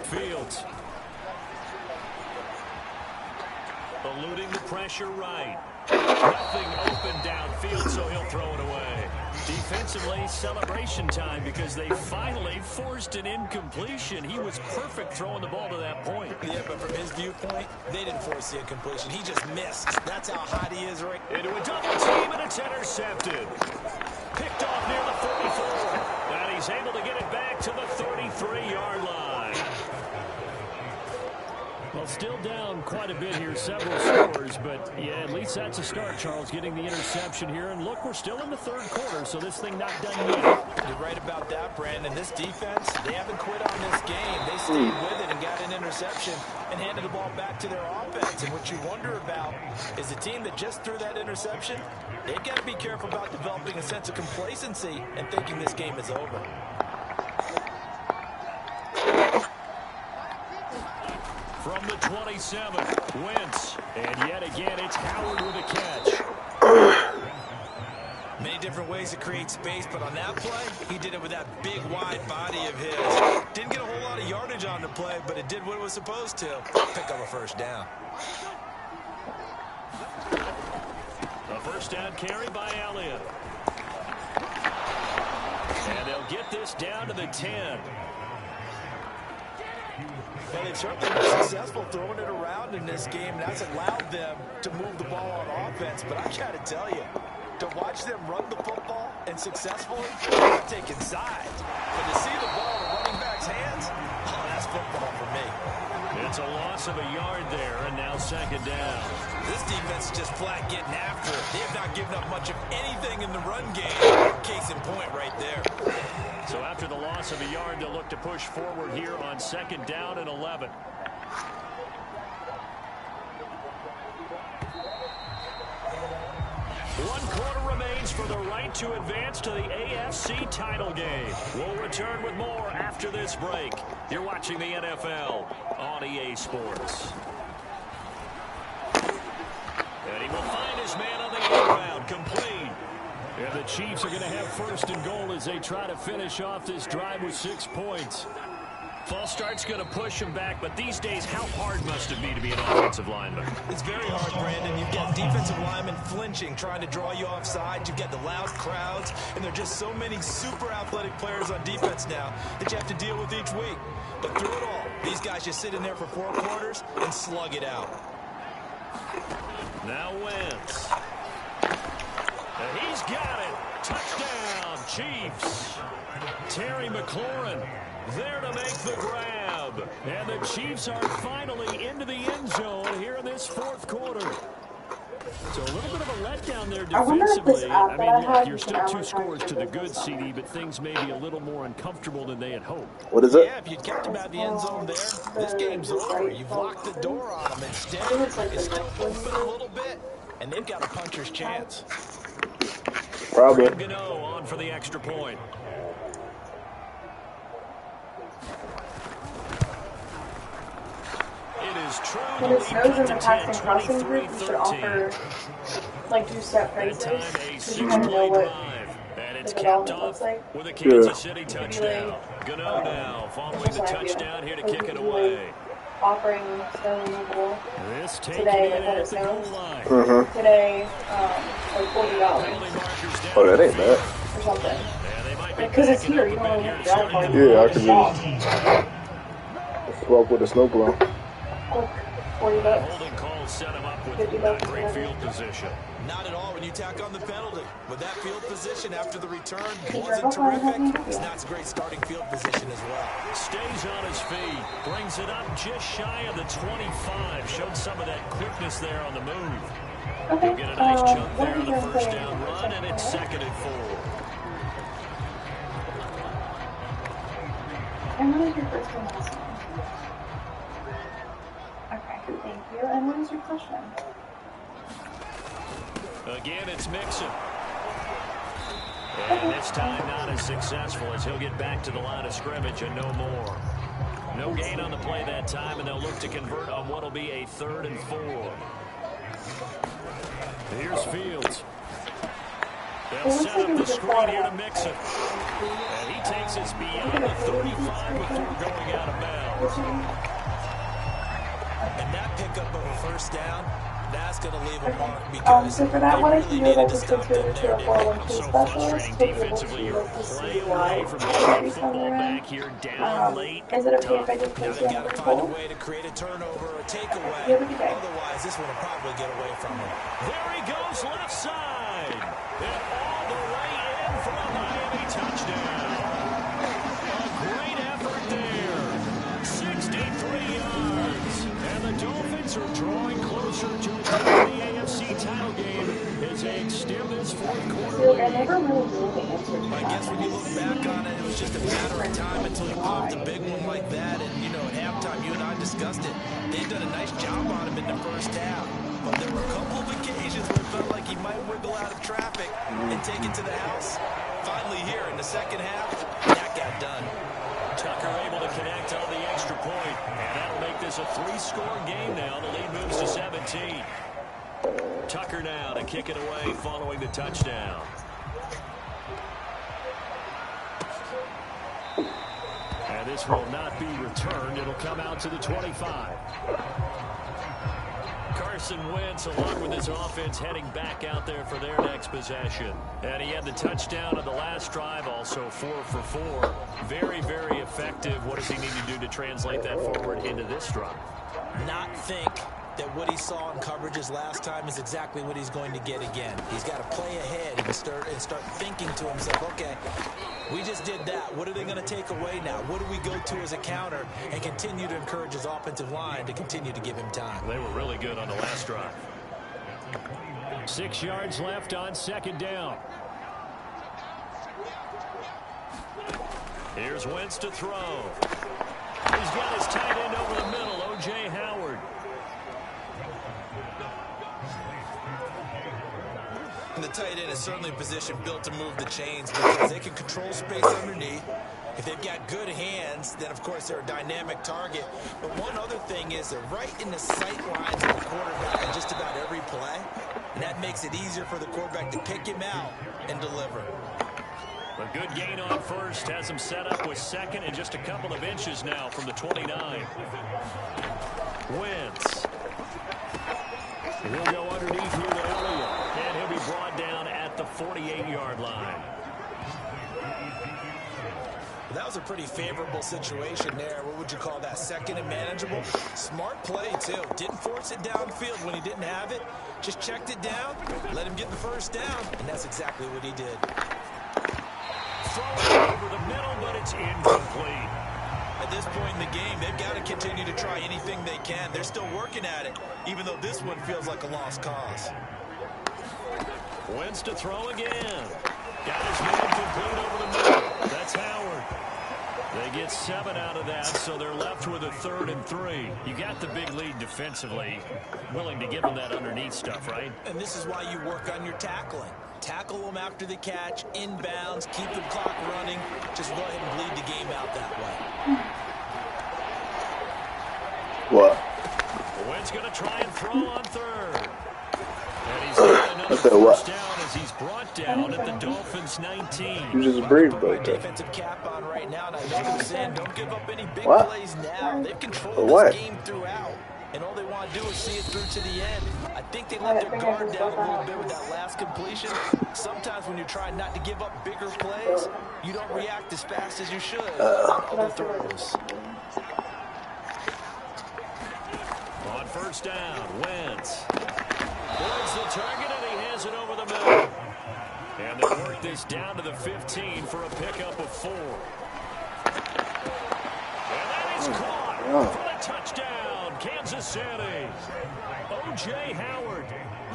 Fields. Eluding the pressure right. Nothing open downfield, so he'll throw it away. Defensively, celebration time because they finally forced an incompletion. He was perfect throwing the ball to that point. Yeah, but from his viewpoint, they didn't force the incompletion. He just missed. That's how hot he is right Into a double team, and it's intercepted. Picked off near the 44. And he's able to get it back to the 33-yard line. still down quite a bit here, several scores, but yeah, at least that's a start, Charles, getting the interception here. And look, we're still in the third quarter, so this thing not done yet. You're right about that, Brandon. This defense, they haven't quit on this game. They stayed with it and got an interception and handed the ball back to their offense. And what you wonder about is the team that just threw that interception, they've got to be careful about developing a sense of complacency and thinking this game is over. From the 27, Wentz, and yet again it's Howard with a catch. Many different ways to create space, but on that play, he did it with that big, wide body of his. Didn't get a whole lot of yardage on the play, but it did what it was supposed to. Pick up a first down. A first down carry by Elliott. And they'll get this down to the 10. Well, they've certainly been successful throwing it around in this game, and that's allowed them to move the ball on offense. But I got to tell you, to watch them run the football and successfully, they're not taking sides. But to see the ball in a running back's hands, oh, that's football for me. It's a loss of a yard there, and now second down. This defense is just flat getting after it. They have not given up much of anything in the run game. Case in point right there. So after the loss of a yard, they'll look to push forward here on second down and 11. One quarter remains for the right to advance to the AFC title game. We'll return with more after this break. You're watching the NFL on EA Sports. And he will find his man on the end round, complete. And the Chiefs are going to have first and goal as they try to finish off this drive with 6 points. False start's going to push him back, but these days, how hard must it be to be an offensive lineman? It's very hard, Brandon. You've got defensive linemen flinching, trying to draw you off sides. You've got the loud crowds, and there are just so many super athletic players on defense now that you have to deal with each week. But through it all, these guys just sit in there for 4 quarters and slug it out. Now Wentz. And he's got it. Touchdown, Chiefs. Terry McLaurin there to make the grab. And the Chiefs are finally into the end zone here in this fourth quarter. So a little bit of a letdown there defensively. I mean, look, you're still 2 scores to the good, CD, but things may be a little more uncomfortable than they had hoped. What is it? Yeah, if you'd kept him at the end zone there, this game's over. You've locked the door on him. Instead, it's still open a little bit, and they've got a puncher's chance. Probably. Gano on for the extra point. It is true. When it snows in the passing crossing group, you should offer like 2-step phrases so you kind of know what the development looks like. With a Kansas City touchdown. Gano now following the touchdown here to kick it away. Offering snow removal today, like when it snows. Today, like $40. Oh, that ain't bad. Or something. Because it's here, you don't really have to drive far. Yeah, I can just swap with a snowblower. Like $40. Holding call set him up with not great field position. Not at all when you tack on the penalty. With that field position after the return wasn't terrific. It's not a great starting field position as well. Stays on his feet. Brings it up just shy of the 25. Showed some of that quickness there on the move. He'll get a nice jump there on the first down run, and it's 2nd and 4. And what is your first and last name? Okay, thank you. And what is your question? Again, it's Mixon. And this time not as successful as he'll get back to the line of scrimmage and no more. No gain on the play that time, and they'll look to convert on what will be a 3rd and 4. Here's Fields. They'll set up the screen here to Mixon. And he takes us beyond the 35 before going out of bounds. And that pickup of a first down, that's going to leave a mark because so for that one, if you would like to stop them contribute to a there. 401k So specialist, frustrating we'll be able defensively. to You're look to see playing why away from increase getting on football their end. back here down late. Is it okay if I just Now place they've you got on to the find a hold? way to create a turnover or a takeaway. You have a good day. Otherwise, this one will probably get away from them. There he goes left side. And all the way in for a Miami touchdown. A great effort there. 63 yards. And the Dolphins are drawing closer to the AFC title game as they extend this fourth quarter lead. I never really knew the answer to I that. guess when you look back on it, it was just a matter of time until you popped a big one like that. And, you know, at halftime, you and I discussed it. They've done a nice job on him in the first half. But there were a couple of occasions where it felt like he might wiggle out of traffic and take it to the house. Finally here in the second half, that got done. Tucker able to connect on the extra point. And that'll make this a 3-score game now. The lead moves to 17. Tucker now to kick it away following the touchdown. And this will not be returned. It'll come out to the 25. Carson Wentz, along with his offense, heading back out there for their next possession. And he had the touchdown on the last drive, also 4 for 4. Very, very effective. What does he need to do to translate that forward into this drive? Not think that what he saw in coverages last time is exactly what he's going to get again. He's got to play ahead and start thinking to himself, okay, we just did that. What are they going to take away now? What do we go to as a counter? And continue to encourage his offensive line to continue to give him time. They were really good on the last drive. 6 yards left on second down. Here's Wentz to throw. He's got his tight end over the middle, O.J. Howard. And the tight end is certainly a position built to move the chains because they can control space underneath. If they've got good hands, then of course they're a dynamic target. But one other thing is they're right in the sight lines of the quarterback on just about every play. And that makes it easier for the quarterback to pick him out and deliver. A good gain on first. Has him set up with second and just a couple of inches now from the 29. Wentz. He'll go underneath here to Elliott. And he'll be brought down at the 48-yard line. That was a pretty favorable situation there. What would you call that? Second and manageable? Smart play, too. Didn't force it downfield when he didn't have it. Just checked it down, let him get the first down, and that's exactly what he did. Throw over the middle, but it's incomplete. At this point in the game, they've got to continue to try anything they can. They're still working at it, even though this one feels like a lost cause. Wentz to throw again. Got his man complete over the middle. That's Howard. They get 7 out of that, so they're left with a 3rd and 3. You got the big lead defensively. Willing to give them that underneath stuff, right? And this is why you work on your tackling. Tackle them after the catch, inbounds, keep the clock running. Just go ahead and bleed the game out that way. What? Wentz going to try and throw on 3rd. And he's got another first down as he's brought down at the Dolphins' 19. You just breathed Put my right there. defensive cap on right now, and I know they're saying don't give up any big plays now. They've controlled What? this game throughout. And all they want to do is see it through to the end. I think they let their guard down a little bit with that last completion. Sometimes when you're trying not to give up bigger plays, you don't react as fast as you should on other throws. On first down, Wentz. Boards the target, and he has it over the middle. And they work this down to the 15 for a pickup of 4. And that is caught for the touchdown, Kansas City. O.J. Howard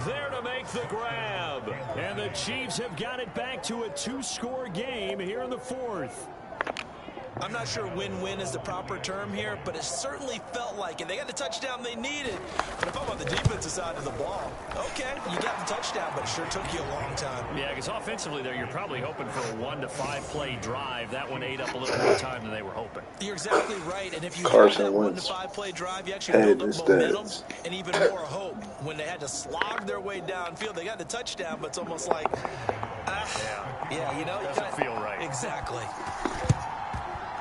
there to make the grab. And the Chiefs have got it back to a 2-score game here in the 4th. I'm not sure win-win is the proper term here, but it certainly felt like it. They got the touchdown they needed. But if I'm on the defensive side of the ball, okay, you got the touchdown, but it sure took you a long time. Yeah, because offensively there, you're probably hoping for a 1 to 5 play drive. That one ate up a little more time than they were hoping. You're exactly right, and if you have that 1 to 5 play drive, you actually build up momentum and even more hope. When they had to slog their way downfield, they got the touchdown, but it's almost like, yeah, you know, it doesn't feel right. Exactly.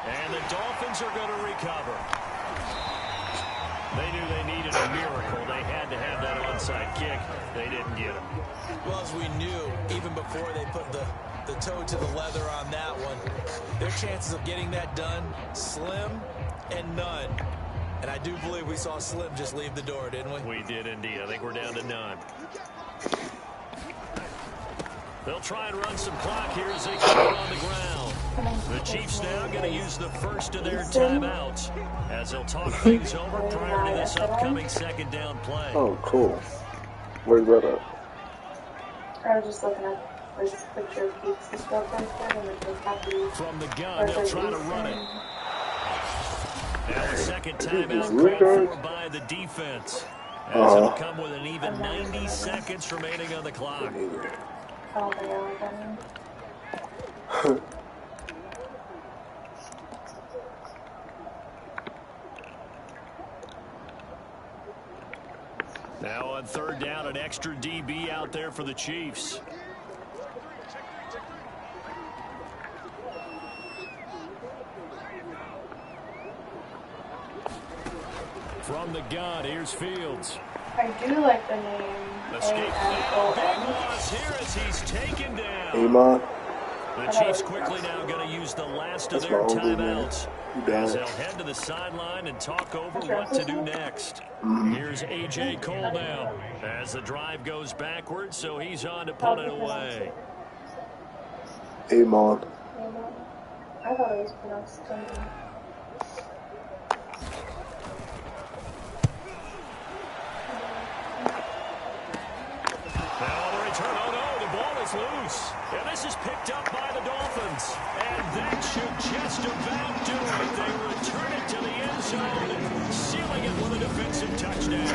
And the Dolphins are going to recover. They knew they needed a miracle. They had to have that onside kick. They didn't get it. Well, as we knew, even before they put the toe to the leather on that one, their chances of getting that done, slim and none. And I do believe we saw Slim just leave the door, didn't we? We did indeed. I think we're down to none. They'll try and run some clock here as they keep it on the ground. The Chiefs now going to use the first of their timeouts as they'll talk things over prior to this upcoming second down play. Oh, cool. Where's that at? I was just looking at this picture of Keith's stuff and it's happy. From the gun, they'll try to run it. Now the second timeout called for by the defense. As it'll come with an even 90 seconds remaining on the clock. Now on third down, an extra DB out there for the Chiefs. From the gun, here's Fields. I do like the name. Escape big loss here as he's taken down. Amon. The Chiefs quickly now going to use the last of their timeouts as they'll head to the sideline and talk over what to do next. Here's A.J. Cole now as the drive goes backwards, so he's on to punt it away. Amon. I thought it was pronounced Amon. Now on the return, oh no, the ball is loose. And this is picked up by the Dolphins. And that should just about do it. They return it to the end zone, sealing it with a defensive touchdown.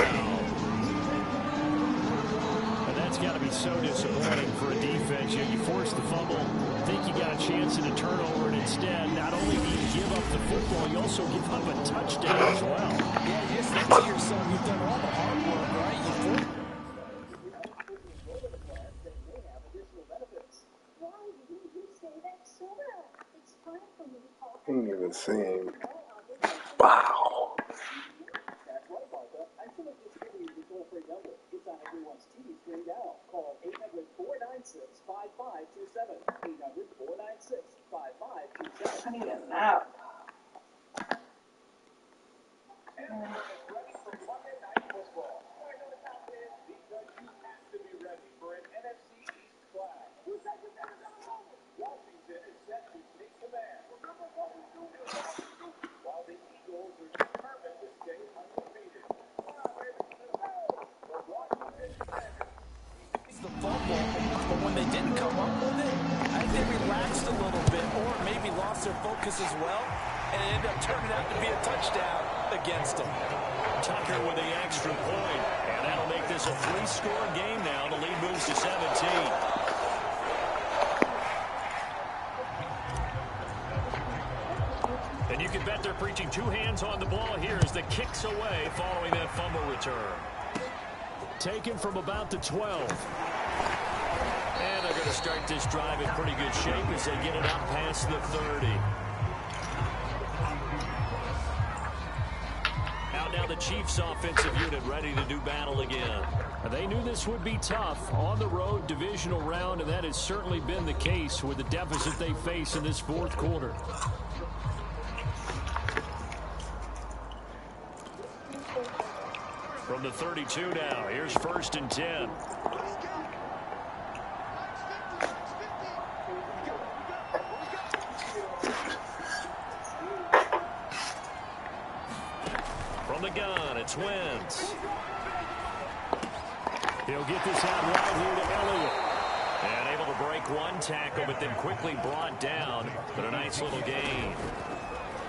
And that's got to be so disappointing for a defense. You force the fumble, think you got a chance at a turnover, and instead, not only do you give up the football, you also give up a touchdown as well. Yeah, you just think to yourself, you've done all the hard work, right? He ain't even saying. Wow. I need a nap. The fumble, but when they didn't come up with it, I think they relaxed a little bit or maybe lost their focus as well, and it ended up turning out to be a touchdown against them. Tucker with the extra point, and that'll make this a 3-score game now. The lead moves to 17. And you can bet they're preaching two hands on the ball here as the kick's away following that fumble return. Taken from about the 12. And they're going to start this drive in pretty good shape as they get it up past the 30. Out now the Chiefs offensive unit ready to do battle again. They knew this would be tough on the road, divisional round, and that has certainly been the case with the deficit they face in this fourth quarter. From the 32 now, here's 1st and 10. From the gun, it's Wentz. He'll get this out right here to Elliott. And able to break one tackle, but then quickly brought down. But a nice little gain.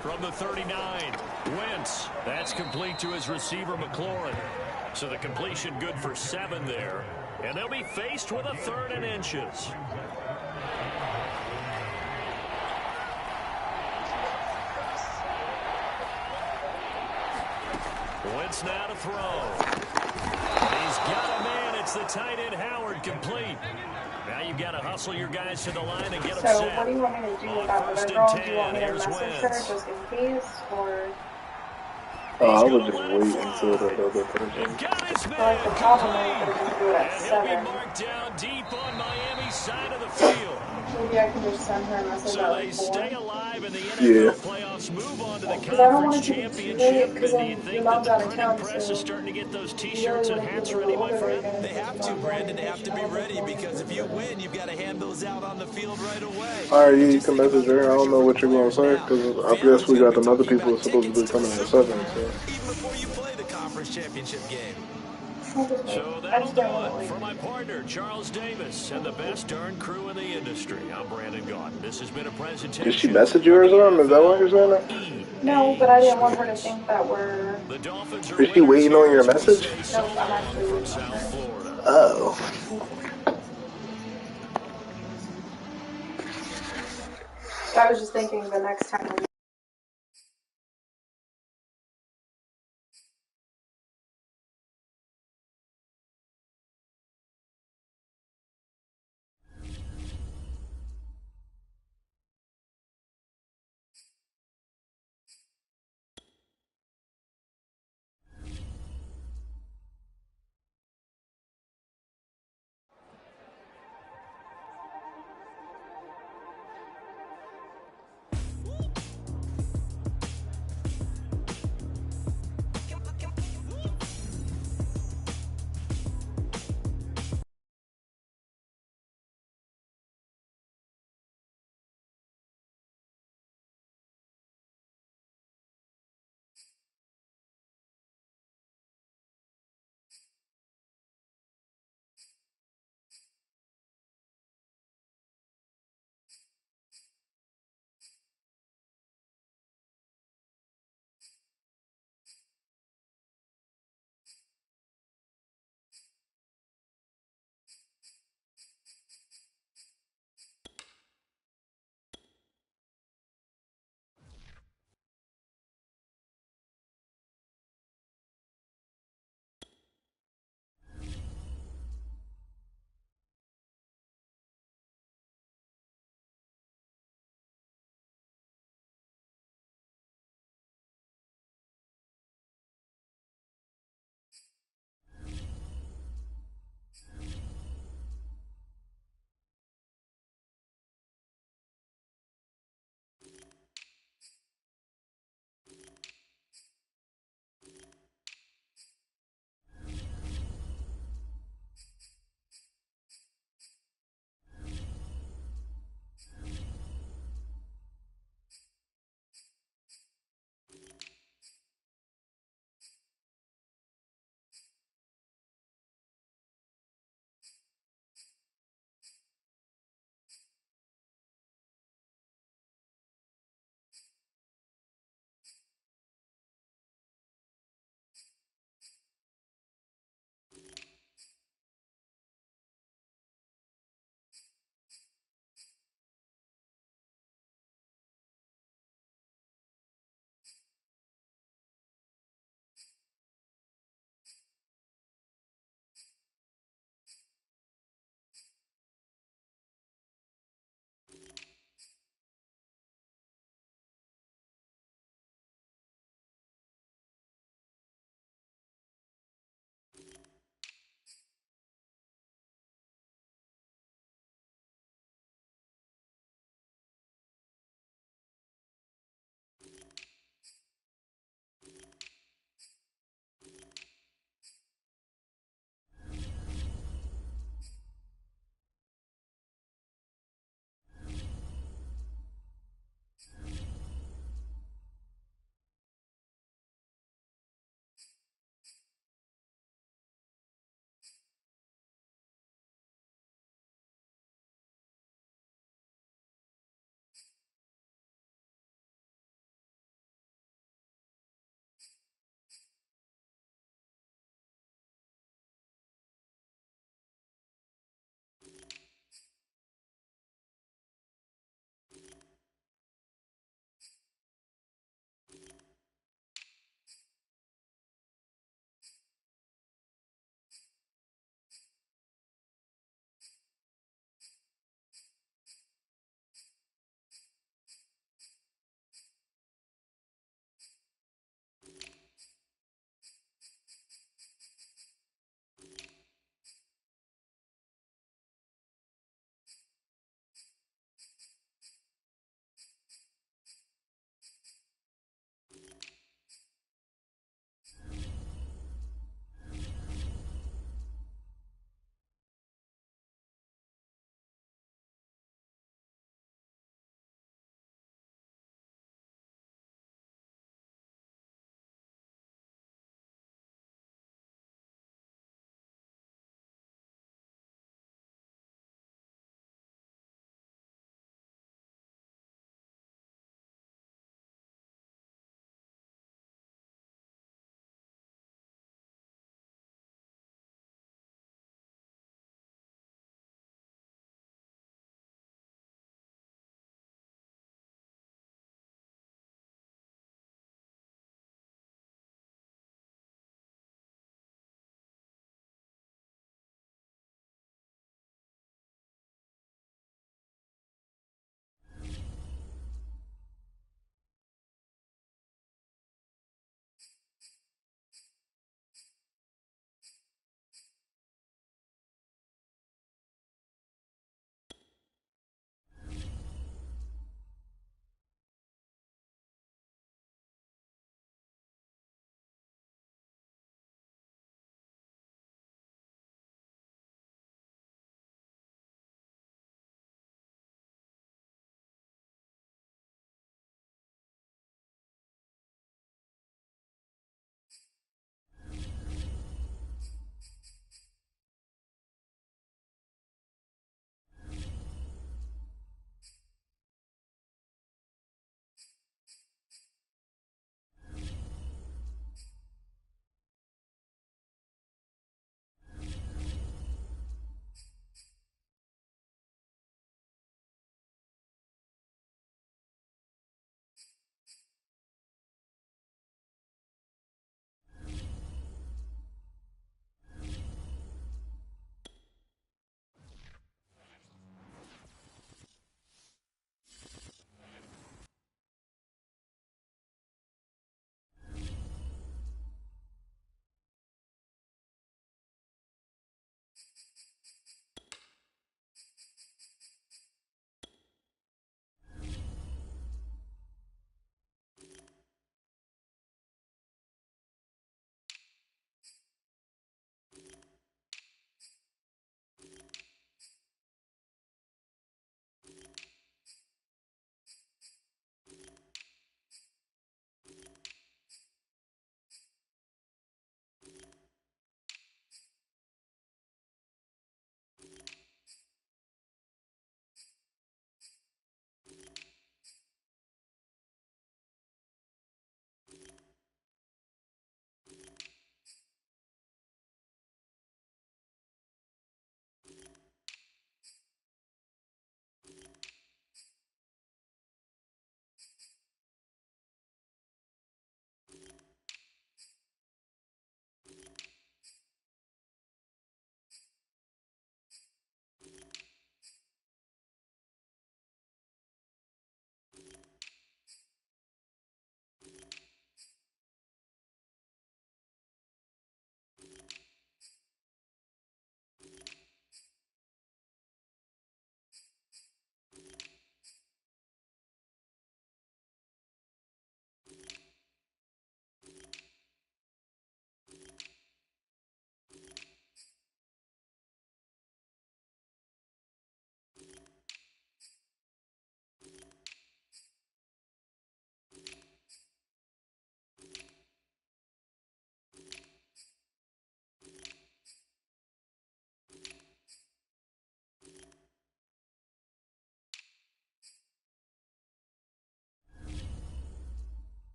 From the 39, Wentz. That's complete to his receiver, McLaurin. So the completion good for 7 there. And they'll be faced with a 3rd and inches. Wentz now to throw. He's got a man. It's the tight end, Howard, complete. Now you've got to hustle your guys to the line and get them set. So what do you want me to do about the girl? Do you want me to message her just in case, or? I would just wait until the other person. Like the problem is they're going to do it at 7. Marked down deep on Miami's side of the field. Maybe maybe I can just send her a message So at they like stay 4. alive in the Yeah. NFL playoffs, move on to the Because I don't want conference to keep it too championship. late, because And do you then your think that mom's the out of printing town, press so is starting to get those you T-shirts really and want to keep hats it a ready, little my older friend? again. They have to, Brandon. They have to be ready because if you win, you've got to hand those out on the field right away. All right, And you just can think about message the her. I don't pressure know for the what you're going to players say now. because I guess Families we going to got be another talking people about supposed to tickets be to the coming at Super 7. Bowl So even before you play the conference championship game. So I that'll just do get a little it late. for my partner, Charles Davis, and the best darn crew in the industry. I'm Brandon Gaudin. This has been a presentation did she message you of or the something? Is that why NFL you're saying on that? EA No, but I didn't want her to Sports. think that we're... The Dolphins are Is she winners waiting on here your as we message? say so Nope, I'm long actually from waiting on South her. Florida. Oh. I was just thinking the next time we